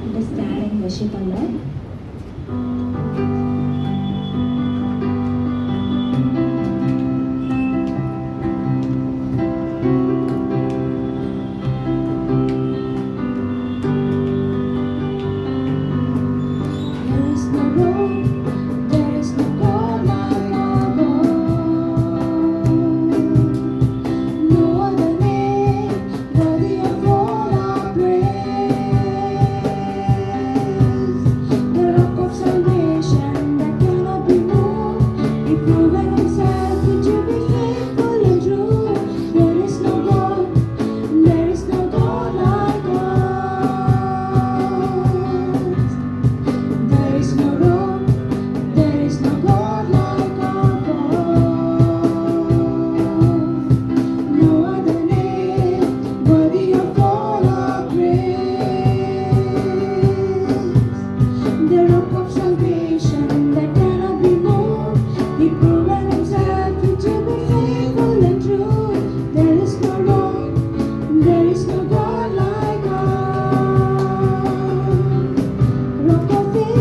Let us stand and worship our Lord. There is no road, there is no God like our God. No other name worthy of all our praise. The rock of salvation that cannot be moved, He proven Himself to be faithful and true. There is no God, there is no God like us. There is no road, there is no God like our God. No other name worthy of all our praise. The rock of salvation that cannot be moved, He proven Himself to be faithful and true. There is no road, there is no God like us. Rock of Ages,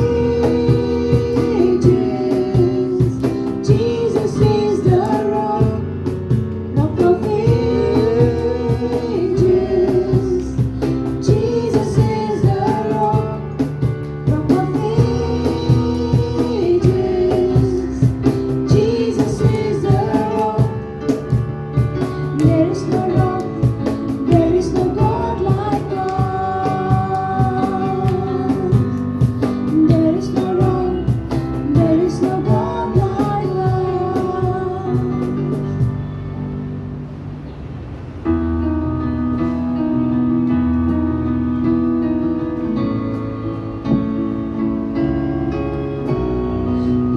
Jesus is the rock. Rock of Ages, Jesus is the rock. Rock of Ages, Jesus is the rock. There is no rock, there is no God like us. There is no rock, there is no God like us.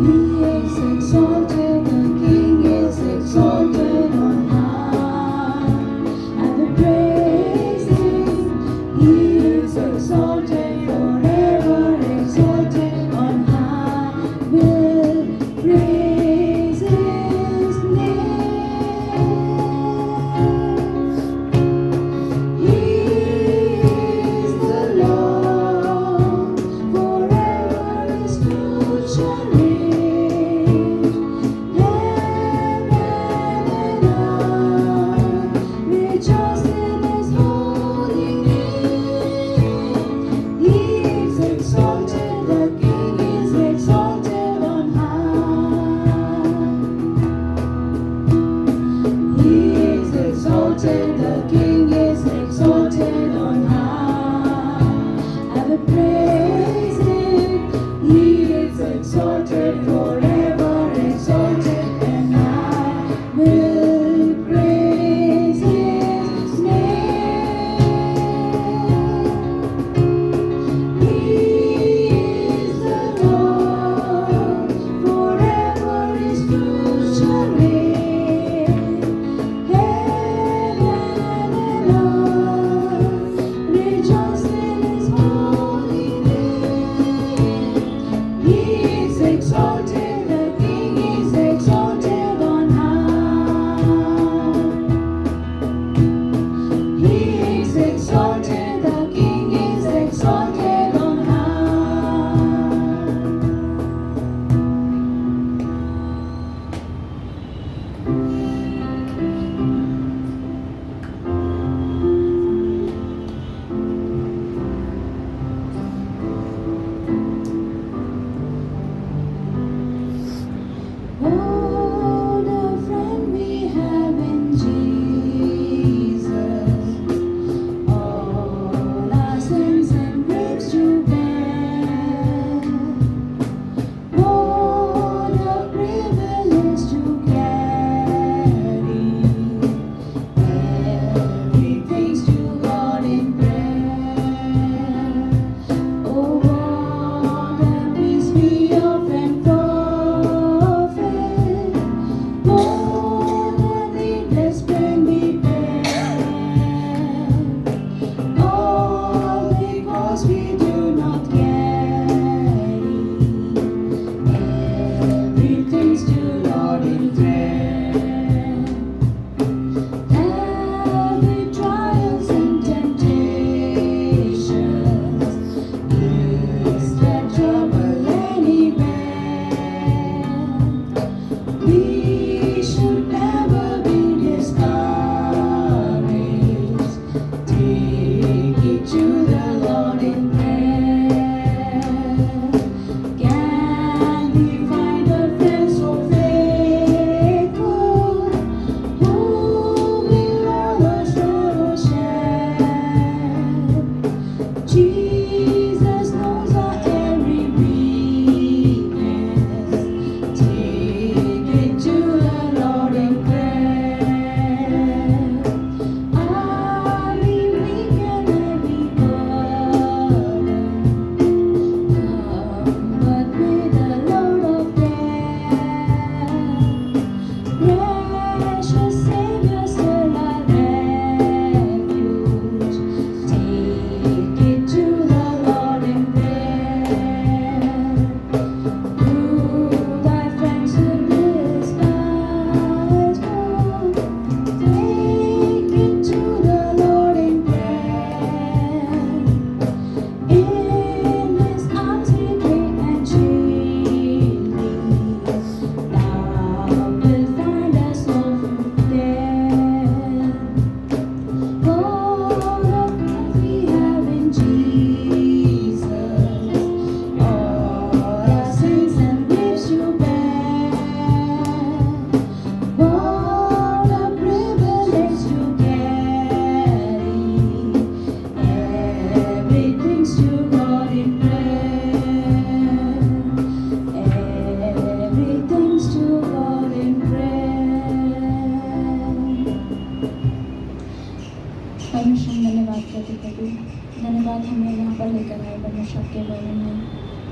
He is exalted, the King is exalted on high. I will praise Him. He is exalted, forever exalted on high. Will praise His name. He is the Lord, forever His truth shall reign. Heaven and earth rejoice in His holy name. है परमेश्वर आपके वचन में।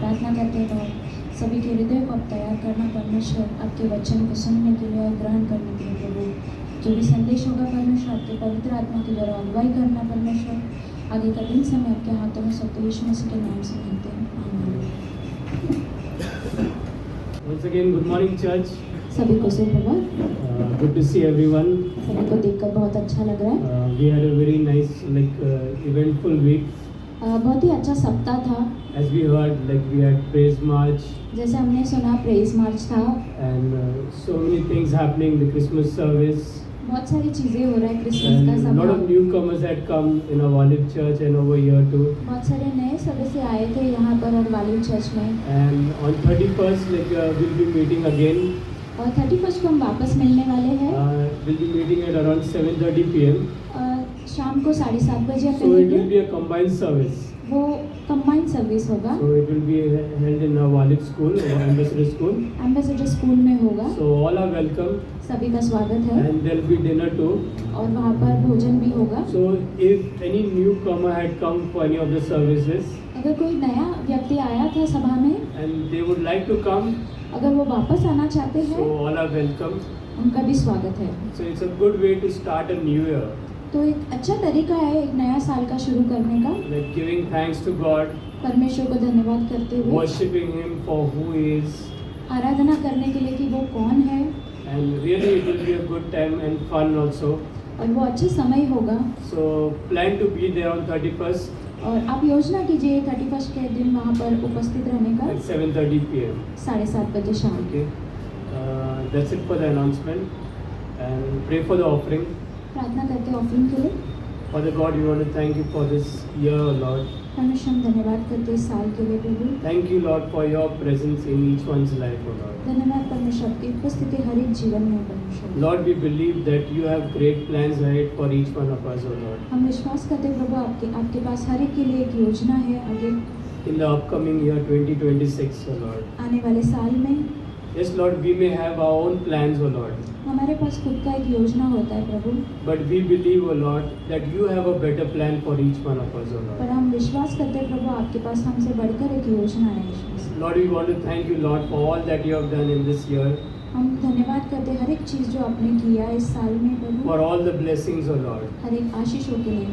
प्रार्थना करते हैं Lord सभी के हृदय को आप तैयार करना परमेश्वर, आपके वचन को सुनने के लिए और ग्रहण करने के लिए प्रभु। जो भी संदेश होगा परमेश्वर आपके पवित्र आत्मा के द्वारा अगुवाई करना परमेश्वर। आगे का दिन समय आपके हाथों में सौंपते यीशु मसीह के नाम से मांगते हैं, आमीन। Once again, good morning, church. सभी को सुप्रभात। Good to see everyone. सभी को देखकर बहुत अच्छा लग रहा है। We had a very nice, eventful week. बहुत ही अच्छा सप्ताह था। As we heard, we had praise march जैसे हमने सुना प्रेज मार्च था, and so many things happening. The Christmas service बहुत सारी चीज़ें हो रहा है क्रिसमस का and a lot of सप्ताह। newcomers had come in our Olive Church and over here too. बहुत सारे नए सदस्य आए थे यहाँ पर और वाली चर्च में। And on 31st, we'll be meeting again. और 31 को हम वापस मिलने वाले हैं। We'll be meeting at around 7:30 p.m. शाम को 7:30 बजे हम So it will मिलेंगे। be a combined service. वो कंबाइंड सर्विस होगा। So it will be held in our Olive School, our Ambassador School. Ambassador school में होगा। So all are welcome. सभी का स्वागत है And there will be dinner too. और वहाँ पर भोजन भी होगा। So if any newcomer had come for any of the services अगर कोई नया व्यक्ति आया था सभा में, and they would like to come, अगर वो वापस आना चाहते so हैं, all are welcome. उनका भी स्वागत है। So it's a good way to start a new year, तो एक अच्छा तरीका है एक नया साल का शुरू करने का, like giving thanks to God, परमेश्वर को धन्यवाद करते हुए, worshiping Him for who He is, आराधना करने के लिए कि वो कौन है, and really it will be a good time and fun also. और वो अच्छा समय होगा। So plan to be there on 31st और आप योजना कीजिए 31 के दिन वहाँ पर उपस्थित रहने का, at 7:30 p.m. 7:30 बजे शाम। Okay, that's it for the announcement, and pray for the offering. प्रार्थना करते ऑफरिंग के लिए। Father God, we want to thank you for this year, Lord. परमेश्वर हम धन्यवाद करते इस साल के लिए प्रभु। Thank you, Lord, for your presence in each one's life, O Lord. धन्यवाद परमेश्वर आपकी उपस्थिति हर एक जीवन में परमेश्वर। Lord, we believe that you have great plans ahead for each one of us, O Lord. हम विश्वास करते हैं प्रभु आपके पास हर एक के लिए एक योजना है आगे In the upcoming year 2026, O Lord. आने वाले साल में। Yes, Lord, we may have our own plans, O Lord. हमारे पास खुद का एक योजना होता है प्रभु, But we believe, O Lord, that you have a better plan for each one of us, O पर Lord. हम विश्वास करते हैं प्रभु आपके पास हमसे बढ़कर एक योजना है यीशु। Lord, we want to thank you, Lord, for all that you have done in this year, हम धन्यवाद करते हैं हर एक चीज़ जो आपने किया इस साल में प्रभु, for all the blessings, O Lord. हर एक आशीषों के लिए।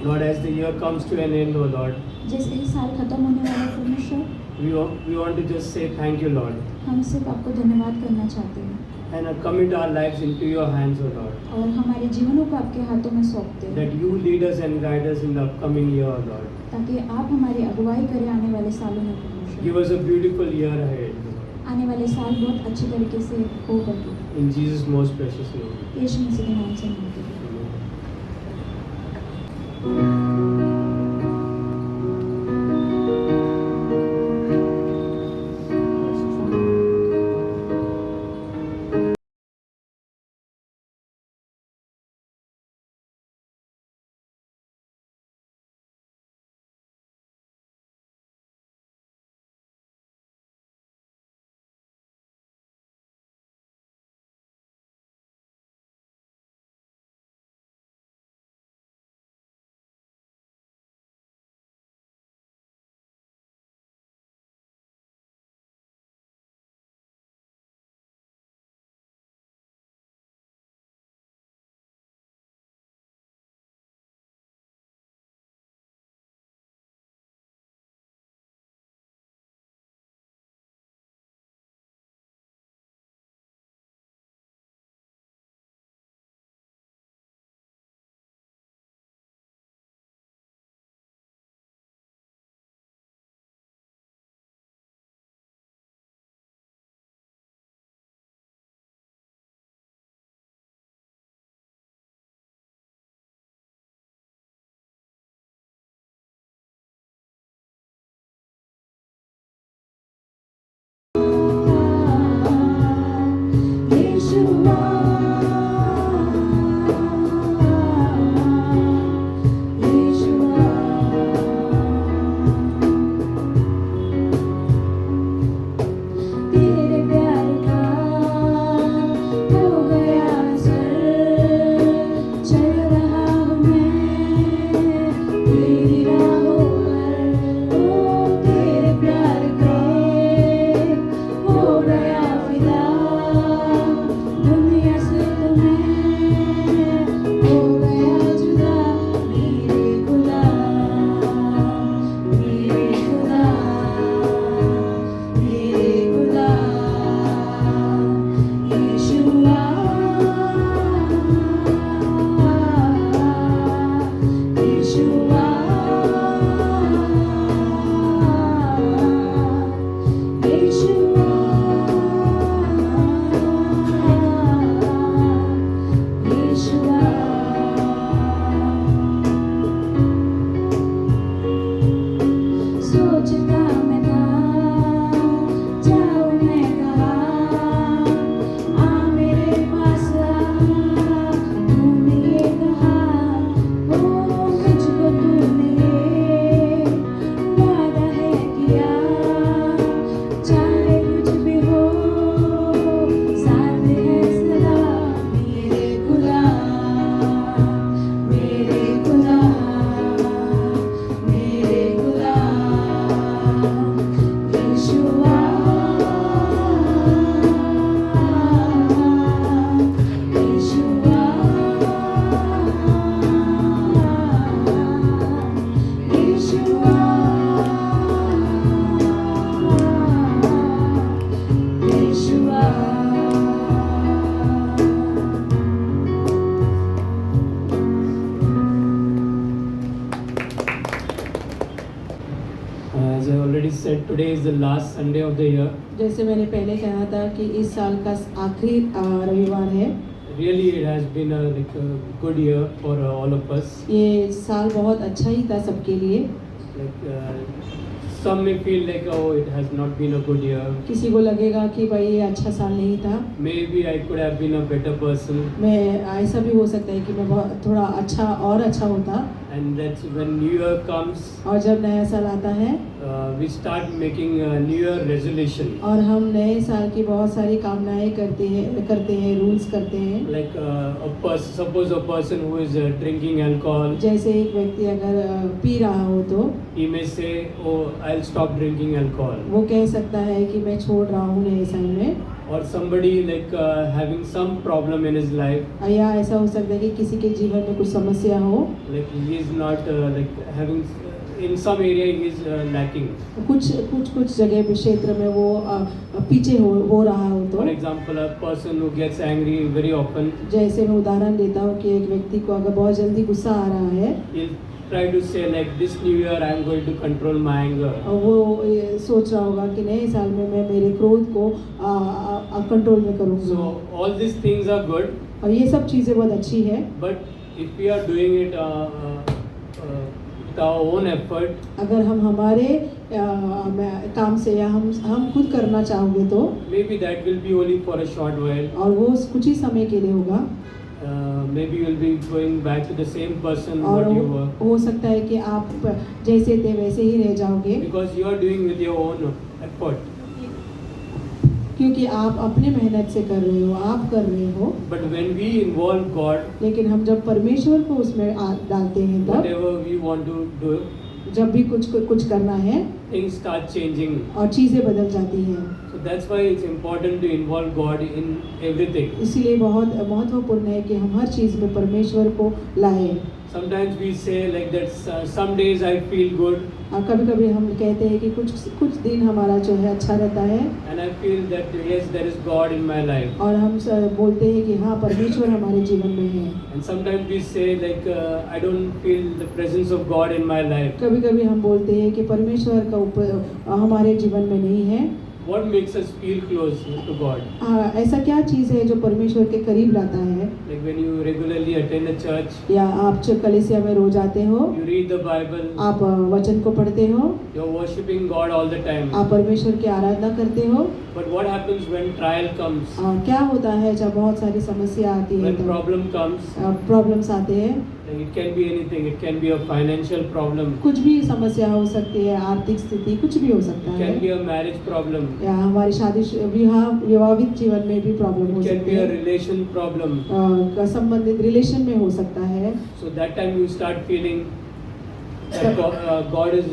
Lord, as the year comes to an end, O Lord, जैसे ही साल खत्म होने वाला है परमेश्वर, we want to just say thank you, Lord, हम सिर्फ आपको धन्यवाद करना चाहते हैं and commit our lives into your hands, O Lord, और हमारे जीवनों को आपके हाथों में सौंपते हैं, that you lead us and guide us in the upcoming year, O Lord. ताकि आप हमारी अगुवाई करें आने वाले सालों में परमेश्वर। Give us a beautiful year ahead, O Lord. आने वाले साल बहुत अच्छी तरीके से हो करके In Jesus' most precious name. यीशु मसीह के नाम से मांगते हैं। Amen. As I already said, today is the last Sunday of the year. जैसे मैंने पहले कहा था कि इस साल का आखिरी रविवार है। Really, it has been a good year for all of us. ये साल बहुत अच्छा ही था सबके लिए। Like some may feel like, oh, it has not been a good year. किसी को लगेगा कि भाई ये अच्छा साल नहीं था। Maybe I could have been a better person. मैं ऐसा भी हो सकता है कि मैं बहुत थोड़ा अच्छा और अच्छा होता। And that's when New Year comes. और जब नया साल आता है We start making a New Year resolution. और हम नए साल की बहुत सारी कामनाएं करते हैं, रूल्स करते हैं। Like suppose a person who is drinking alcohol, जैसे एक व्यक्ति अगर पी रहा हो तो he may say, "Oh, I'll stop drinking alcohol." वो कह सकता है कि मैं छोड़ रहा हूँ नए साल में। Or somebody like having some problem in his life, या ऐसा हो सकता है कि किसी के जीवन में कुछ समस्या हो, like he is not like having in some area he is lacking. कुछ जगह पे क्षेत्र में वो पीछे हो रहा हो तो। For example, a person who gets angry very often, जैसे मैं उदाहरण देता हूँ कि एक व्यक्ति को अगर बहुत जल्दी गुस्सा आ रहा है, he'll try to say like, this New Year I am going to control my anger. और वो ये सोच रहा होगा कि नए साल में मैं मेरे क्रोध को कंट्रोल में करूँगा। So all these things are good, और ये सब चीज़ें बहुत अच्छी है। but if we are doing it with our own effort, अगर हम हमारे काम से या हम खुद करना चाहोगे तो, maybe that will be only for a short while. और वो कुछ ही समय के लिए होगा। Maybe you will be going back to the same person और what you were, हो सकता है कि आप जैसे थे वैसे ही रह जाओगे, because you are doing with your own effort. क्योंकि आप अपने मेहनत से कर रहे हो, आप कर रहे हो। But when we involve God, लेकिन हम जब परमेश्वर को उसमें डालते हैं, तब whatever we want to do, जब भी कुछ करना है things start changing. और चीज़ें बदल जाती हैं। So that's why it's important to involve God in everything. इसीलिए बहुत महत्वपूर्ण है कि हम हर चीज़ में परमेश्वर को लाएं। Sometimes we say like that, some days I feel good, और कभी-कभी हम कहते हैं कि कुछ दिन हमारा जो है अच्छा रहता है, and I feel that yes, there is God in my life. और हम बोलते हैं कि हाँ, परमेश्वर हमारे जीवन में है। And sometimes we say like, I don't feel the presence of God in my life. कभी-कभी हम बोलते हैं कि परमेश्वर का हमारे जीवन में नहीं है। What makes us feel close to God? ऐसा क्या चीज़ है जो परमेश्वर के करीब लाता है? Like when you regularly attend a church, या आप कलीसिया में रोज आते हो, you read the Bible, आप वचन को पढ़ते हो, you're worshiping God all the time. आप परमेश्वर की आराधना करते हो। But what happens when trial comes? क्या होता है जब बहुत सारी समस्या आती है, When problem comes, प्रॉब्लम्स आते हैं, like it can be anything. It can be a financial problem. कुछ भी समस्या हो सकती है, आर्थिक स्थिति कुछ भी हो सकता It है, can be a marriage problem. या हमारी विवाहित जीवन में भी प्रॉब्लम हो It can सकती be a है, relation problem. संबंधित रिलेशन में हो सकता है। So that time you start feeling that God is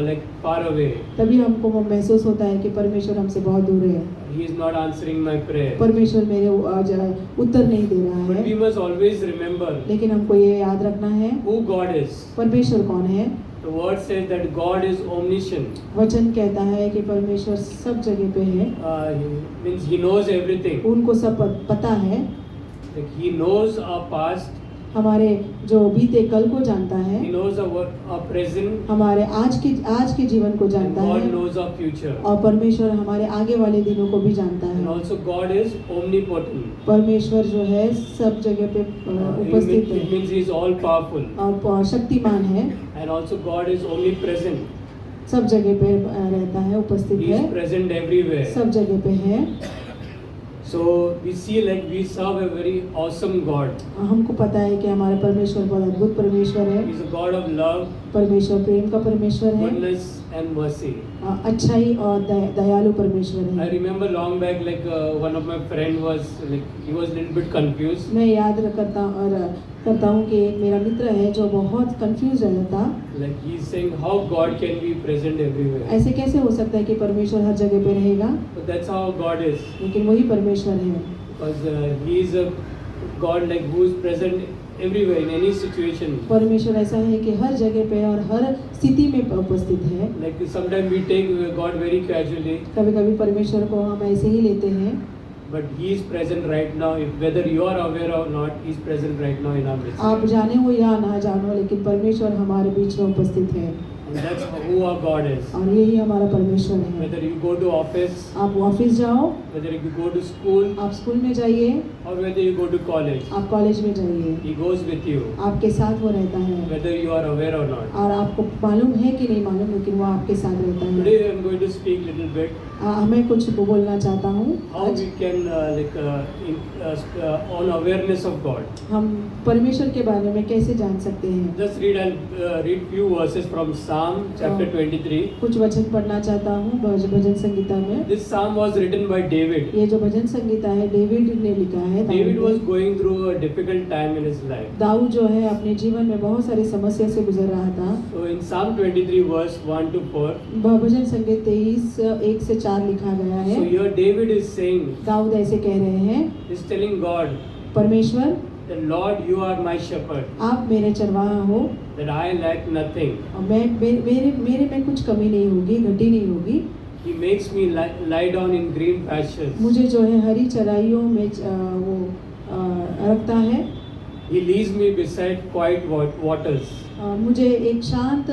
like far away. तभी हमको महसूस होता है कि परमेश्वर हमसे बहुत दूर है, He is not answering my prayer. परमेश्वर मेरे उत्तर नहीं दे रहा But we है। must always remember लेकिन हमको ये याद रखना है who God is. परमेश्वर कौन है। The word says that God is omniscient. वचन कहता है कि परमेश्वर सब जगह पे है, Means He knows everything. उनको सब पता है। Like He knows our past. हमारे जो बीते कल को जानता He है, knows our present. हमारे आज के जीवन को And जानता God है, knows our future. और परमेश्वर हमारे आगे वाले दिनों को भी जानता And है। also God is omnipotent. परमेश्वर जो है सब जगह पे उपस्थित It है means He is all powerful. और शक्तिमान है, And also God is omnipresent. सब जगह पे रहता है, उपस्थित He है, is present everywhere. सब जगह पे है। So we see like we serve a very awesome God. हमको पता है कि हमारा परमेश्वर बहुत अद्भुत परमेश्वर है। He's a God of love, परमेश्वर प्रेम का परमेश्वर है, goodness and mercy. अच्छाई और दयालु परमेश्वर I है। remember long back like one of my friend was like he was little bit confused. मैं याद करता हूँ कि एक मेरा मित्र है जो बहुत कंफ्यूज रहता था। Like he's saying how God can be present everywhere. ऐसे कैसे हो सकता है कि परमेश्वर हर जगह पे रहेगा? But that's how God is. लेकिन वही परमेश्वर है, Because he is a God like who is present everywhere in any situation. परमेश्वर ऐसा है कि हर जगह पे और हर स्थिति में उपस्थित है। Like sometimes we take God very casually, कभी-कभी परमेश्वर को हम ऐसे ही लेते हैं, but He is present right now. If whether you are aware or not, He is present right now in our midst. आप जाने हो या ना जानो, लेकिन परमेश्वर हमारे बीच में उपस्थित है। And that's who our God is. और यही हमारा परमेश्वर है। Whether you go to office, आप ऑफिस जाओ, whether you go to school, आप स्कूल में जाइए, or whether you go to college, आप कॉलेज में जाइए, He goes with you, आपके साथ वो रहता है। whether you are aware or not. और आपको मालूम है कि नहीं मालूम, लेकिन वो आपके साथ रहता है। Today I am going to speak little bit मैं कुछ बोलना चाहता हूँ how आज। we can on awareness of God. हम परमेश्वर के बारे में कैसे जान सकते हैं? Just read few verses from Psalm chapter 23. कुछ वचन पढ़ना चाहता हूँ भजन संगीता में। This psalm was written by David. ये जो भजन संगीता है डेविड ने लिखा है। David was going through a difficult time in his life. Dawood जो है अपने जीवन में बहुत सारी समस्या से गुजर रहा था। So in Psalm 23 verse 1 to 4. भजन संगीत 23 1 से 4 लिखा गया है। So here David is saying, Dawood ऐसे कह रहे हैं, is telling God, परमेश्वर that Lord, you are my shepherd, आप मेरे चरवाहा हो, that I lack nothing. और मेरे में कुछ कमी नहीं होगी, घटी नहीं होगी। He makes me lie down in green pastures. मुझे जो है हरी चराइयों में वो रखता है। He leads me beside quiet waters. मुझे एक शांत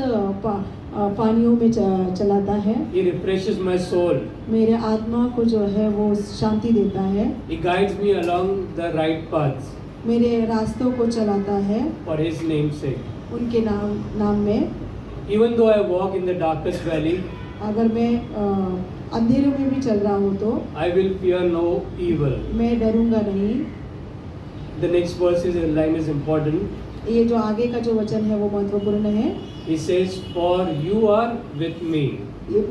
पानियों में चलाता है। He refreshes my soul. मेरे आत्मा को जो है वो शांति देता है। He guides me along the right paths मेरे रास्तों को चलाता है for His name's sake. उनके नाम में। Even though I walk in the darkest valley, अगर मैं अंधेरों में भी चल रहा हूँ तो I will fear no evil. मैं डरूंगा नहीं। The next line is important. ये जो आगे का जो वचन है वो महत्वपूर्ण है। He says, for you are with me.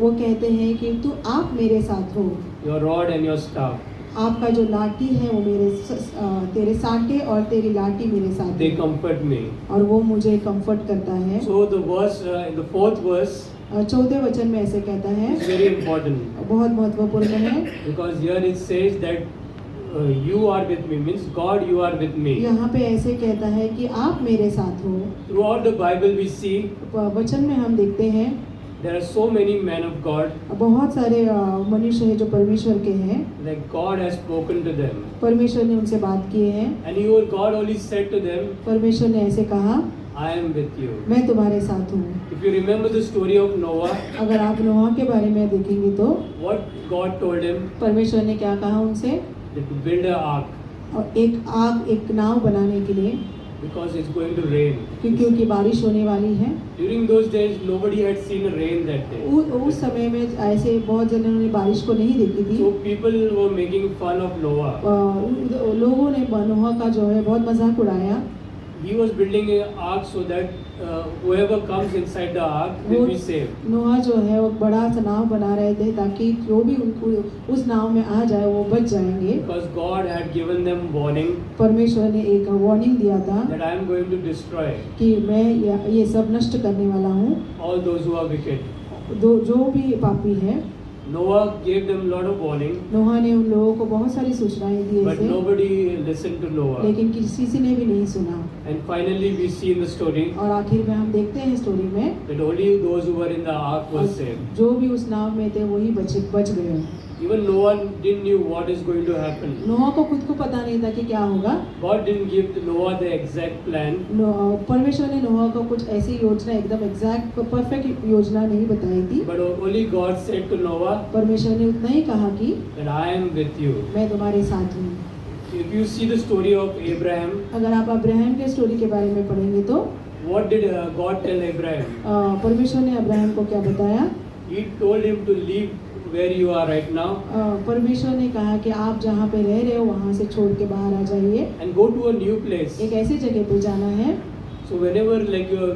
वो कहते हैं कि तू आप मेरे साथ हो। Your rod and your staff, आपका जो लाठी है वो तेरे साटे और तेरी लाठी मेरे साथ they है। comfort me. और वो मुझे कंफर्ट करता है। So the verse, in the 4th verse, चौथे वचन में ऐसे कहता है, is very important. बहुत महत्वपूर्ण है। Because here it says that you are with me, means God, you are with me. यहाँ पे ऐसे कहता है कि आप मेरे साथ हो। Throughout the Bible we see वचन में हम देखते हैं there are so many men of God, बहुत सारे मनुष्य हैं जो परमेश्वर के हैं। like God has spoken to them. परमेश्वर ने उनसे बात की है। And God only said to them, परमेश्वर ने ऐसे कहा, I am with you. मैं तुम्हारे साथ हूँ। If you remember the story of Noah, अगर आप नोहा के बारे में देखेंगे तो what God told him, परमेश्वर ने क्या कहा उनसे, that to build an ark और एक नाव बनाने के लिए, because it's going to rain. क्योंकि बारिश होने वाली है। During those days, nobody had seen a rain that day. उस समय में ऐसे बहुत जनों ने बारिश को नहीं देखी थी। So people were making fun of Noah. लोगों ने नोहा का जो है बहुत मजाक उड़ाया। He was building an ark so that whoever comes inside the ark will be saved. नोहा जो है वो बड़ा सा नाव बना रहे थे ताकि जो भी उनको उस नाव में आ जाए वो बच जाएंगे। Because God had given them warning परमेश्वर ने एक वार्निंग दिया था that I am going to destroy कि मैं ये सब नष्ट करने वाला हूँ, all those who are wicked. जो भी पापी है। Noah gave them a lot of warning, नोहा ने उन लोगों को बहुत सारी सूचनाएं दी but ऐसे, nobody listened to Noah. लेकिन किसी ने भी नहीं सुना। And finally we see in the story और आखिर में हम देखते हैं स्टोरी में that only those who were in the ark were saved. जो भी उस नाव में थे वही बच गए। Even Noah didn't knew what is going to happen. नोहा को खुद को पता नहीं था कि क्या होगा। God didn't give to Noah the exact plan. परमेश्वर ने नोहा को कुछ ऐसी योजना, एकदम एग्जैक्ट परफेक्ट योजना नहीं बताई थी। But only God said to Noah परमेश्वर ने उतना ही कहा कि that I am with you. मैं तुम्हारे साथ हूँ। If you see the story of Abraham, अगर आप अब्राहम के स्टोरी के बारे में पढ़ेंगे तो what did God tell Abraham? परमेश्वर ने अब्राहम को क्या बताया? He told him to leave where you are right now परमेश्वर ने कहा कि आप जहाँ पे रह रहे हो वहाँ से छोड़ के बाहर आ जाइए, and go to a new place. एक ऐसी जगह पे जाना है। So whenever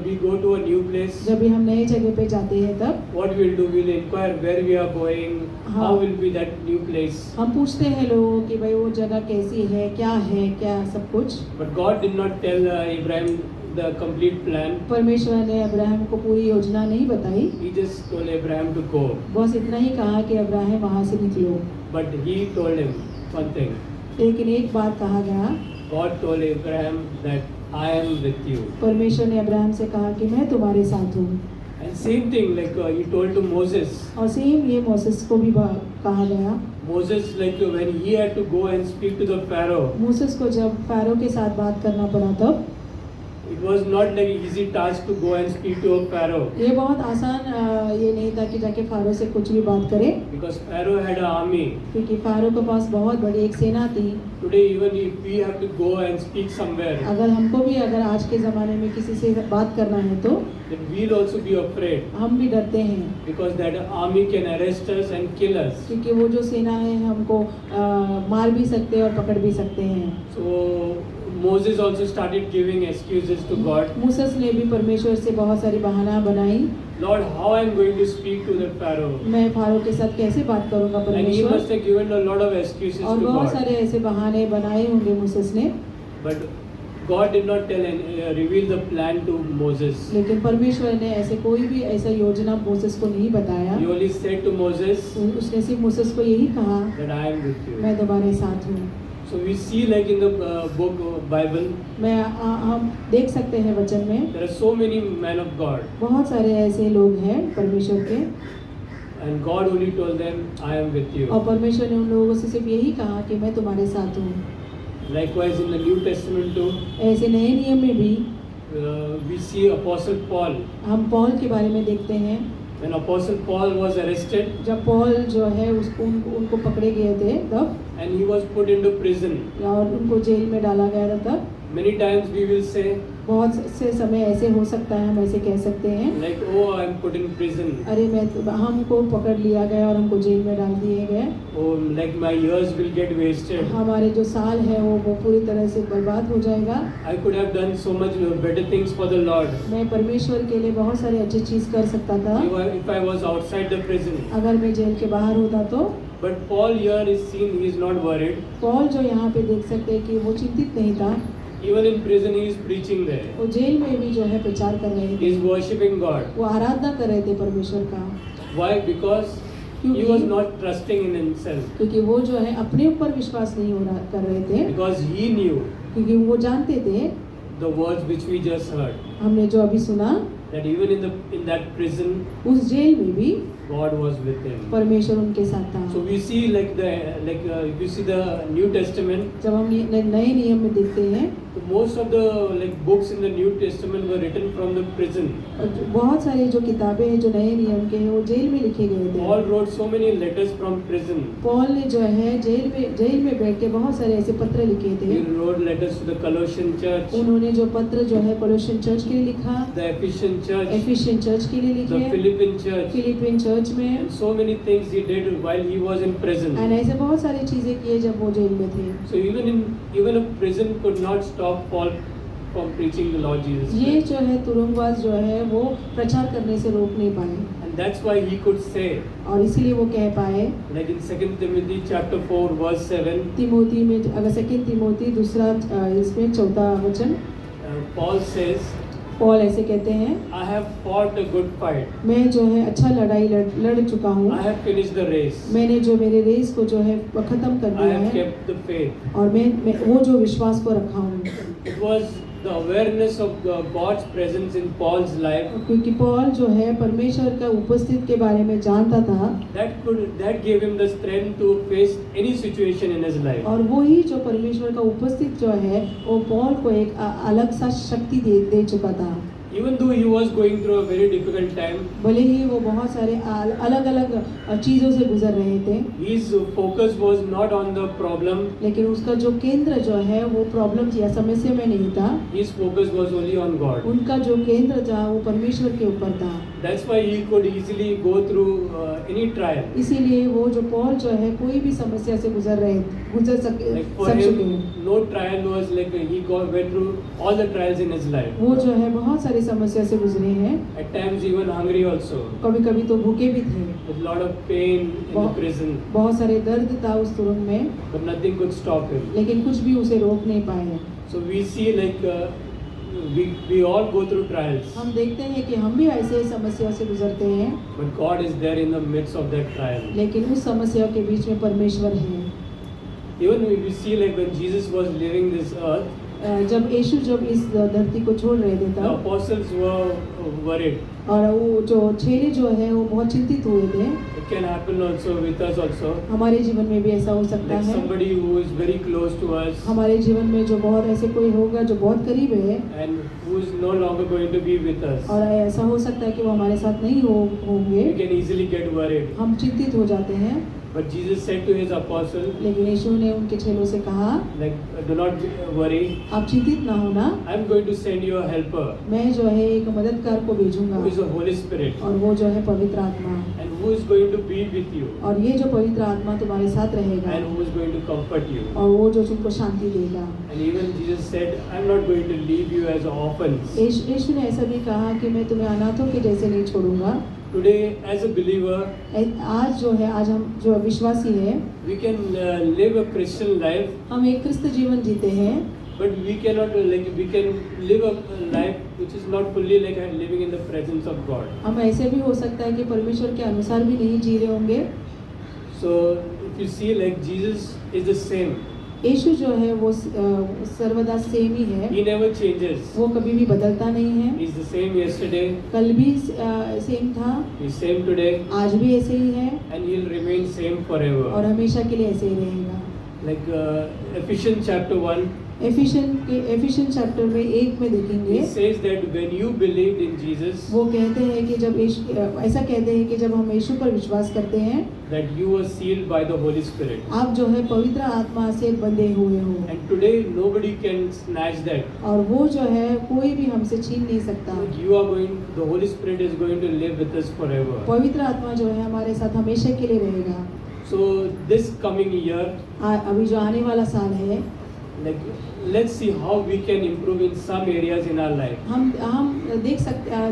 we go to a new place, जब भी हम नए जगह पे जाते हैं तब what we'll do, we'll inquire where we are going, हाँ। how will be that new place. हम पूछते हैं लोगों कि भाई वो जगह कैसी है, क्या सब कुछ। But God did not tell Abraham the complete plan. परमेश्वर ने अब्राहम को पूरी योजना नहीं बताई, He just told Abraham to go. बस इतना ही कहा कि अब्राहम वहाँ से निकलो। But he told him one thing. लेकिन एक बात कहा गया, God told Abraham that I am with you. परमेश्वर ने अब्राहम से कहा कि मैं तुम्हारे साथ हूँ। And same thing like he told to Moses. और सेम ये मोसेस को भी कहा गया। Moses, like when he had to go and speak to the Pharaoh, मूसेस को जब फ़ारो के साथ बात करना पड़ा तब It was not like an easy task to go and speak to a Pharaoh, ये बहुत आसान ये नहीं था कि जाके फारो से कुछ भी बात करे, because Pharaoh had an army. क्योंकि फारो के पास बहुत बड़ी एक सेना थी। Today, even if we have to go and speak somewhere, अगर हमको भी अगर आज के ज़माने में किसी से बात करना है तो then we'll also be afraid, हम भी डरते हैं, because that army can arrest us and kill us. क्योंकि वो जो सेना है हमको मार भी सकते हैं और पकड़ भी सकते हैं। So Moses also started giving excuses to God. मूसस ने भी परमेश्वर से बहुत सारी बहाना बनाई, Lord, how I'm going to speak to the Pharaoh? मैं फारो के साथ कैसे बात करूंगा And he परमेश्वर। must have given a lot of excuses और to बहुत God. सारे ऐसे बहाने बनाए होंगे मूसस ने, But God did not tell and reveal the plan to Moses. लेकिन परमेश्वर ने ऐसे कोई भी ऐसा योजना मूसस को नहीं बताया। He only said to Moses उसने सिर्फ मूसस को यही कहा, that I am with you. मैं तुम्हारे साथ हूँ। So we see like in the book of Bible, हम देख सकते हैं वचन में there are so many men of God. बहुत सारे ऐसे लोग हैं परमेश्वर के, And God only told them, I am with और you. परमेश्वर ने उन लोगों से सिर्फ यही कहा कि मैं तुम्हारे साथ हूँ। Likewise in the New Testament too, ऐसे नए नियम में भी we see Apostle Paul. हम पौल के बारे में देखते हैं। When Apostle Paul was arrested जब पौल जो है उसको उनको पकड़े गए थे तब, and he was put into prison, और उनको जेल में डाला गया था तब, many times we will say बहुत से समय ऐसे हो सकता है, हम ऐसे कह सकते हैं, like, oh, I am put in prison. अरे हमको पकड़ लिया गया और हमको जेल में डाल दिए गए, Oh, like my years will get wasted. हमारे जो साल है वो पूरी तरह से बर्बाद हो जाएगा। I could have done so much better things for the Lord मैं परमेश्वर के लिए बहुत सारी अच्छी चीज़ कर सकता था if I was outside the prison. अगर मैं जेल के बाहर होता तो। But Paul here is seen, he is not worried. Paul जो यहाँ पे देख सकते हैं कि वो चिंतित नहीं था, Even in prison, he is preaching there. वो जेल में भी जो है प्रचार कर रहे He थे, is worshipping God. वो आराधना कर रहे थे परमेश्वर का, Why? Because he was not trusting in himself. क्योंकि वो जो है अपने ऊपर विश्वास नहीं कर रहे थे, Because he knew क्योंकि वो जानते थे, the words which we just heard, हमने जो अभी सुना, that even in that prison, उस जेल में भी God was with him. परमेश्वर उनके साथ था। So we see if you see the New Testament, जब हम नए नियम में देखते हैं, so most of the books in the New Testament were written from the prison. बहुत सारी जो किताबें हैं जो नए नियम के हैं वो जेल में लिखे गए थे। Paul wrote so many letters from prison. Paul ने जो है जेल में बैठ के बहुत सारे ऐसे पत्र लिखे थे। He wrote letters to the Colossian church, उन्होंने जो पत्र जो है कोलोसियन चर्च के लिए लिखा, the Ephesian church, एफिशियन चर्च के लिए the लिखे, Philippian church, फिलिपिन चर्च में, and so many things he did while he was in prison. और ऐसे बहुत सारी चीजें किए जब वो जेल में थे। So even a prison could not stop Paul from preaching the Lord Jesus ये Christ. जो है तुरुंगवास जो है वो प्रचार करने से रोक नहीं पाए, And that's why he could say, और इसीलिए वो कह पाए, like in 2 Timothy chapter 4 verse 7, Timothy में अगर 2 तिमोथी दूसरा इसमें 4 वचन, Paul says, पौल ऐसे कहते हैं, I have fought a good fight. मैं जो है अच्छा लड़ाई लड़ चुका हूँ, I have finished the race. मैंने जो मेरे रेस को जो है खत्म कर I दिया have है, kept the faith. और मैं वो जो विश्वास को रखा हूँ। It was the awareness of God's presence in Paul's life क्योंकि पौल जो है परमेश्वर का उपस्थित के बारे में जानता था, that gave him the strength to face any situation in his life. और वही जो परमेश्वर का उपस्थित जो है वो पौल को एक अलग सा शक्ति दे चुका था। Even though he was going through a very difficult time, भले ही वो बहुत सारे अलग अलग चीज़ों से गुजर रहे थे, his focus was not on the problem. लेकिन उसका जो केंद्र जो है वो प्रॉब्लम या समस्या में नहीं था, His focus was only on God. उनका जो केंद्र था वो परमेश्वर के ऊपर था। That's why he could easily go through any trial. इसीलिए वो जो पौल जो है कोई भी समस्या से गुजर Like for सक चुके him, हैं। no trial was like he went through all the trials in his life. वो जो है बहुत सारी समस्या से गुजरे हैं, At times even hungry also, कभी कभी तो भूखे भी थे, with lot of pain in the बहुत prison, बहुत सारे दर्द था उस तुरंग में, but nothing could stop him. लेकिन कुछ भी उसे रोक नहीं पाए। So we see like we all go through trials, हम देखते हैं कि हम भी ऐसे समस्या से गुजरते हैं, but God is there in the midst of that trial. लेकिन उस समस्या के बीच में परमेश्वर है। Even we see like when Jesus was leaving this earth, जब यीशु जब इस धरती को छोड़ रहे थे the तब apostles were worried. और वो जो चेले जो है वो बहुत चिंतित हुए थे। It can happen also with us also. हमारे जीवन में भी ऐसा हो सकता Like है। somebody who is very close to us हमारे जीवन में जो बहुत ऐसे कोई होगा जो बहुत करीब है and who is no longer going to be with us. और ऐसा हो सकता है कि वो हमारे साथ नहीं होंगे, We can easily get worried. हम चिंतित हो जाते हैं। But Jesus said to his apostle, लेकिन यीशु ने उनके चेलों से कहा, like, do not worry. आप चिंतित ना होना, I'm going to send you a helper, मैं जो है एक मददगार को भेजूंगा who is the Holy Spirit, और वो जो है पवित्र आत्मा, and who is going to be with you, और ये जो पवित्र आत्मा तुम्हारे साथ रहेगा and who is going to comfort you. और वो जो तुमको शांति देगा। And even Jesus said, I'm not going to leave you as orphans. यीशु ने ऐसा भी कहा कि मैं तुम्हें अनाथों के जैसे नहीं छोड़ूंगा। Today, as a believer, आज जो है, आज हम जो विश्वासी है, we can live a Christian life, हम एक क्रिस्त जीवन जीते हैं, but we cannot we can live a life which is not fully like living in the presence of God. हम ऐसे भी हो सकता है कि परमेश्वर के अनुसार भी नहीं जी रहे होंगे। So if you see, like, Jesus is the same. यीशु जो है वो सर्वदा सेम ही है, He never changes. वो कभी भी बदलता नहीं है। He's the same yesterday, कल भी सेम था, he's same today, आज भी ऐसे ही है and he'll remain same और forever. हमेशा के लिए ऐसे ही रहेगा। Like Ephesians chapter 1, efficient chapter में 1 में देखेंगे, it says that when you believed in Jesus, वो कहते हैं कि जब ऐसा कहते हैं कि जब हम यीशु पर विश्वास करते हैं, that you were sealed by the Holy Spirit. आप जो है पवित्र आत्मा से बंधे हुए हो And today nobody can snatch that. और वो जो है कोई भी हमसे छीन नहीं सकता। Like you are going, the Holy Spirit is going to live with us forever. पवित्र आत्मा जो है हमारे साथ हमेशा के लिए रहेगा। So this coming year, अभी जो आने वाला साल है, like let's see how we can improve in some areas in our life. हम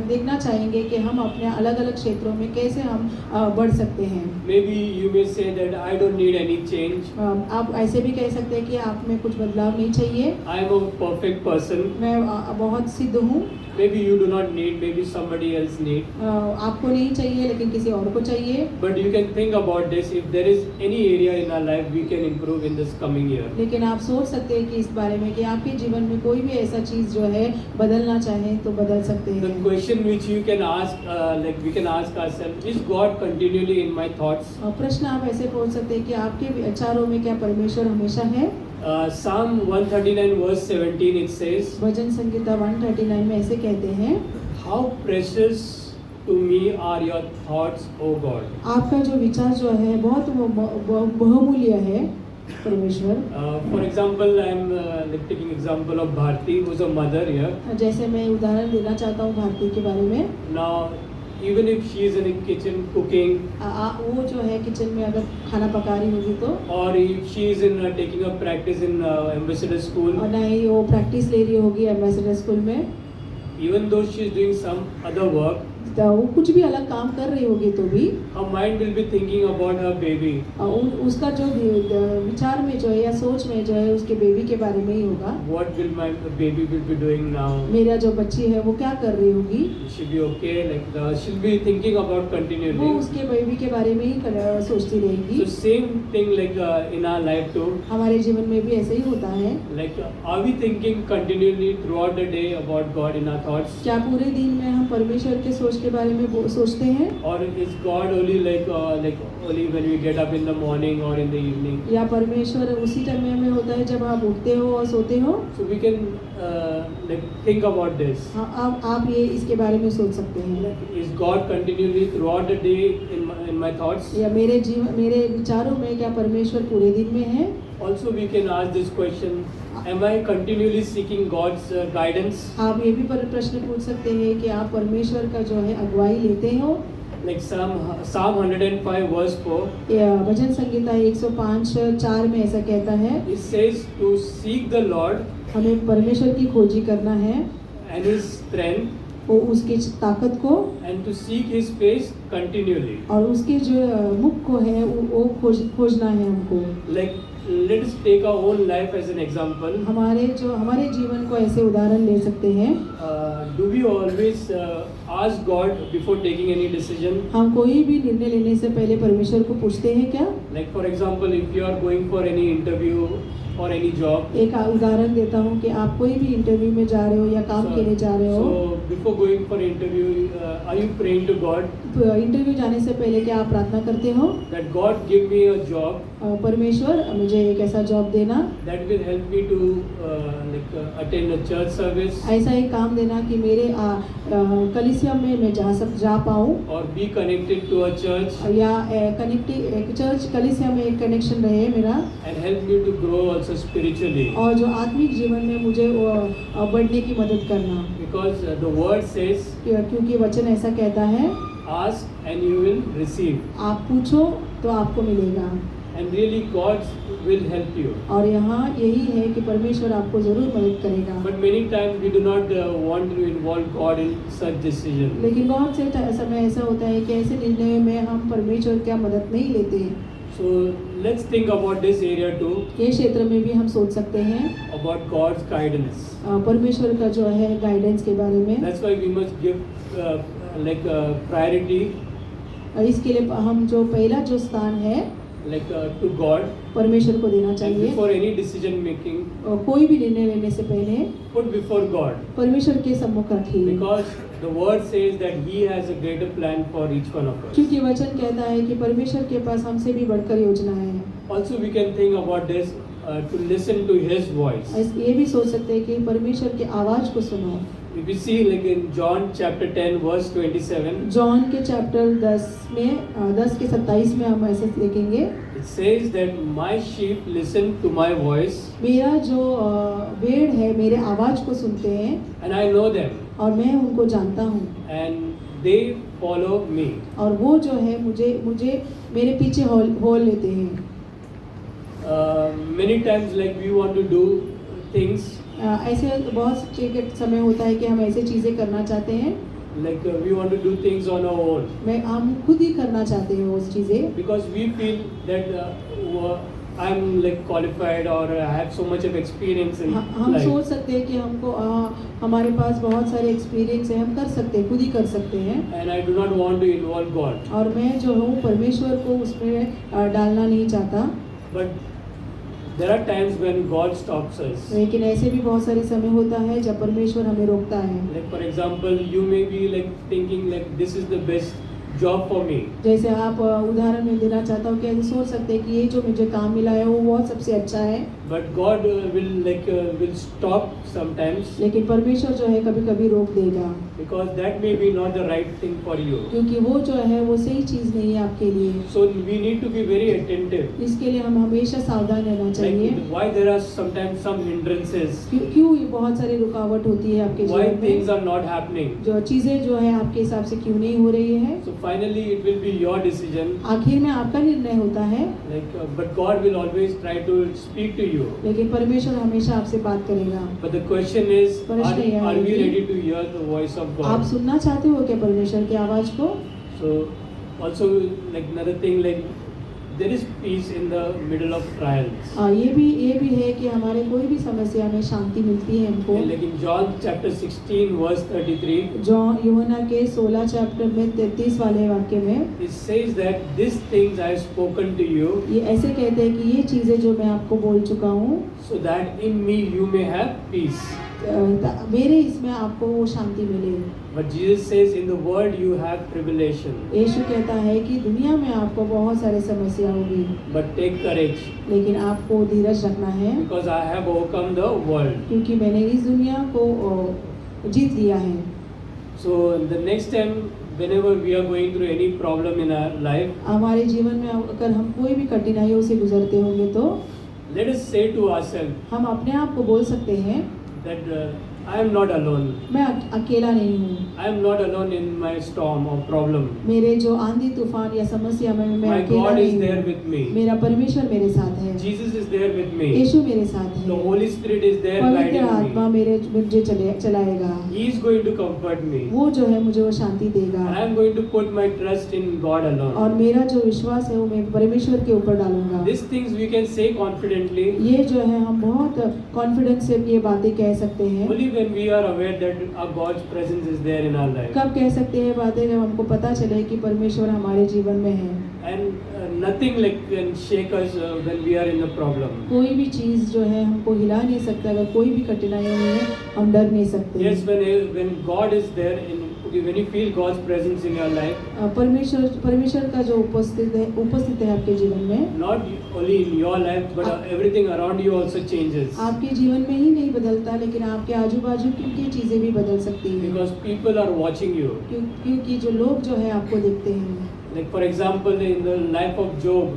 देखना चाहेंगे कि हम अपने अलग अलग क्षेत्रों में कैसे हम बढ़ सकते हैं। Maybe you may say that I don't need any change. आप ऐसे भी कह सकते हैं कि आप में कुछ बदलाव नहीं चाहिए, I am a perfect person. मैं बहुत सिद्ध हूँ। Maybe you do not need, maybe somebody else need. आपको नहीं चाहिए लेकिन किसी और को चाहिए। But you can think about this, if there is any area in our life we can improve in this coming year. लेकिन आप सोच सकते हैं कि इस बारे में कि आपके जीवन में कोई भी ऐसा चीज़ जो है बदलना चाहे तो बदल सकते The हैं। question which you can ask, like we can ask ourselves, is God continually in my thoughts? प्रश्न आप ऐसे पूछ सकते हैं कि आपके विचारों में क्या परमेश्वर हमेशा है। Psalm 139 verse 17 it says, भजन संगीता 139 में ऐसे कहते हैं, how precious to me are your thoughts, O God. आपका जो विचार जो है बहुत बहुमूल्य है परमेश्वर। For example, I am like taking example of Bharti, who is a mother here. जैसे मैं उदाहरण देना चाहता हूँ भारती के बारे में। Now, even if she is in the kitchen cooking, वो जो है किचन में अगर खाना पका रही होगी तो, or if she is in taking a practice in ambassador school, और नहीं वो प्रैक्टिस ले रही होगी एम्बेसडर स्कूल में, even though she is doing some other work, तो वो कुछ भी अलग काम कर रही होगी तो भी her mind will be thinking about her baby. उसका जो विचार में जो है या सोच में जो है उसके बेबी के बारे में ही होगा। What will my baby will be doing now? मेरा जो बच्ची है वो क्या कर रही होगी, She'll be okay. Like she'll be thinking about वो continually. उसके बेबी के बारे में ही सोचती रहेगी। So same thing like in our life too. हमारे जीवन में भी ऐसे ही होता है। Like are we thinking continually throughout the day about God in our thoughts? क्या पूरे दिन में हम परमेश्वर के सोच के बारे में सोचते हैं, Or is God only like only when we get up in the morning or in the evening? या परमेश्वर उसी टाइम में होता है जब आप उठते हो और सोते हो? So we can like think about this. हाँ, आप ये इसके बारे में सोच सकते हैं। Like, is God continually throughout the day in my thoughts? या मेरे विचारों में क्या परमेश्वर पूरे दिन में है? Also we can ask this question, am I continually seeking God's guidance? आप ये भी प्रश्न पूछ सकते हैं कि आप परमेश्वर का जो है अगुवाई लेते हो? Like Psalm 105 verse 4, भजन संगीता 105:4 में ऐसा कहता है, it says to seek the Lord हमें परमेश्वर की खोजी करना है and His strength वो उसकी ताकत को and to seek His face continually. और उसके जो मुख को है वो खोजना है हमको। Like let us take our own life as an example. हमारे जीवन को ऐसे उदाहरण ले सकते हैं। Do we always ask God before taking any decision? हम कोई भी निर्णय लेने से पहले परमेश्वर को पूछते हैं क्या? Like for example, if you are going for any interview for any job. एक उदाहरण देता हूँ कि आप कोई भी इंटरव्यू में जा रहे हो या काम के लिए जा रहे हो, So before going for interview, are you praying to God तो इंटरव्यू जाने से पहले क्या आप प्रार्थना करते हो? that God give me a job परमेश्वर मुझे एक ऐसा जॉब देना, that will help me to attend a church service ऐसा एक काम देना कि मेरे कलीसिया में मैं जा पाऊँ, or be connected to a church या एक चर्च कलीसिया में एक कनेक्शन रहे मेरा, and help me to grow also spiritually. और जो आत्मिक जीवन में मुझे बढ़ने की मदद करना, Because the word says, क्योंकि वचन ऐसा कहता है, ask and you will receive. आप पूछो तो आपको मिलेगा। And really God will help you. और यहाँ यही है कि परमेश्वर आपको जरूर मदद करेगा। But many times we do not want to involve God in such decision. लेकिन बहुत से समय ऐसा होता है कि ऐसे निर्णय में हम परमेश्वर क्या मदद नहीं लेते हैं। So let's think about this area too, ये क्षेत्र में भी हम सोच सकते हैं about God's guidance. परमेश्वर का जो है गाइडेंस के बारे में। That's why we must give priority इसके लिए हम जो पहला जो स्थान है to God. परमेश्वर को देना And चाहिए। before any decision making, कोई भी निर्णय लेने से पहले put before God. परमेश्वर के सम्मुख रखिए, Because the word says that He has a greater plan for each one of us. क्योंकि वचन कहता है कि परमेश्वर के पास हमसे भी बढ़कर योजना है। Also we can think about this to listen to His voice. ये भी सोच सकते हैं कि परमेश्वर की आवाज को सुनो। If you see in John chapter 10 verse 27, John के चैप्टर 10 में 10 के 27 में हम ऐसे देखेंगे, it says that my sheep listen to my voice मेरा जो भेड़ है मेरे आवाज को सुनते हैं and I know them और मैं उनको जानता हूँ, and they follow me. और वो जो है मुझे मेरे पीछे हो लेते हैं। Many times we want to do things ऐसे बहुत से समय होता है कि हम ऐसे चीज़ें करना चाहते हैं, we want to do things on our own हम खुद ही करना चाहते हैं वो चीज़ें, because we feel that I'm qualified or I have so much of experience in हम life. सोच सकते हैं कि हमको हमारे पास बहुत सारे एक्सपीरियंस है, हम कर सकते हैं, खुद ही कर सकते हैं, And I do not want to involve God. और मैं जो हूँ परमेश्वर को उसमें डालना नहीं चाहता। But there are times when God stops us. लेकिन ऐसे भी बहुत सारे समय होता है जब परमेश्वर हमें रोकता है। For example, you may be thinking this is the best job for me. जैसे आप उदाहरण में देना चाहता हूँ कि ऐसे सोच सकते हैं कि ये जो मुझे काम मिला है वो बहुत सबसे अच्छा है, But God will stop sometimes लेकिन परमेश्वर जो है कभी कभी रोक देगा, because that may be not the right thing for you. क्योंकि वो जो है वो सही चीज़ नहीं है आपके लिए। So we need to be very attentive. इसके लिए हम हमेशा सावधान रहना चाहिए। Why there are sometimes some hindrances, क्यों ये बहुत सारी रुकावट होती है आपके why जीवन things में, are not happening. जो चीज़ें जो है आपके हिसाब से क्यों नहीं हो रही है। So finally it will be your decision. आखिर में आपका निर्णय होता है, But God will always try to speak to you. लेकिन परमेश्वर हमेशा आपसे बात करेगा। But the question is, प्रश्न यह are है we कि ready to hear the voice of आप God? सुनना चाहते हो क्या परमेश्वर की आवाज़ को? So also another thing there is peace in the middle of trials. ये भी है कि हमारे कोई भी समस्या में शांति मिलती है हमको। In John chapter 16 verse 33, John यूहन्ना के 16 चैप्टर में 33 वाले वाक्य में it says that these things I have spoken to you ये ऐसे कहते हैं कि ये चीज़ें जो मैं आपको बोल चुका हूँ, so that in me you may have peace. मेरे इसमें आपको वो शांति मिले। But Jesus says in the world you have tribulation. यीशु कहता है कि दुनिया में आपको बहुत सारे समस्या होगी, But take courage लेकिन आपको धीरज रखना है, because I have overcome the world. क्योंकि मैंने इस दुनिया को जीत लिया है। So the next time whenever we are going through any problem in our life, हमारे जीवन में अगर हम कोई भी कठिनाइयों से गुजरते होंगे तो let us say to ourselves हम अपने आप को बोल सकते हैं, that I am not alone. मैं अकेला नहीं हूँ, I am not alone in my storm or problem. मेरे जो आंधी तूफान या समस्या में मैं My अकेला God is नहीं there हूँ, with me. मेरा परमेश्वर मेरे साथ है, Jesus is there with me. यीशु मेरे साथ है, The Holy Spirit is there पवित्र guiding आत्मा me. मुझे चलाएगा, He is going to comfort me. वो जो है मुझे वो शांति देगा, I am going to put my trust in God और alone. मेरा जो विश्वास है वो मैं परमेश्वर के ऊपर डालूंगा। These things we can say confidently ये जो है हम बहुत कॉन्फिडेंस से ये बातें कह सकते हैं, only when we are aware that our God's presence is there in our life. कब कह सकते हैं बातें जब हमको पता चले कि परमेश्वर हमारे जीवन में है। And nothing like can shake us when we are in a problem. कोई भी चीज़ जो है हमको हिला नहीं सकता, अगर कोई भी कठिनाइयों में हम डर नहीं सकते। Yes, when God is there, when you feel God's presence in your life, परमेश्वर का जो उपस्थित है आपके जीवन में, not only in your life but everything around you also changes. आपके जीवन में ही नहीं बदलता, लेकिन आपके आजू बाजू की चीज़ें भी बदल सकती हैं। Because people are watching you. क्योंकि जो लोग जो है आपको देखते हैं। Like for example, in the life of Job,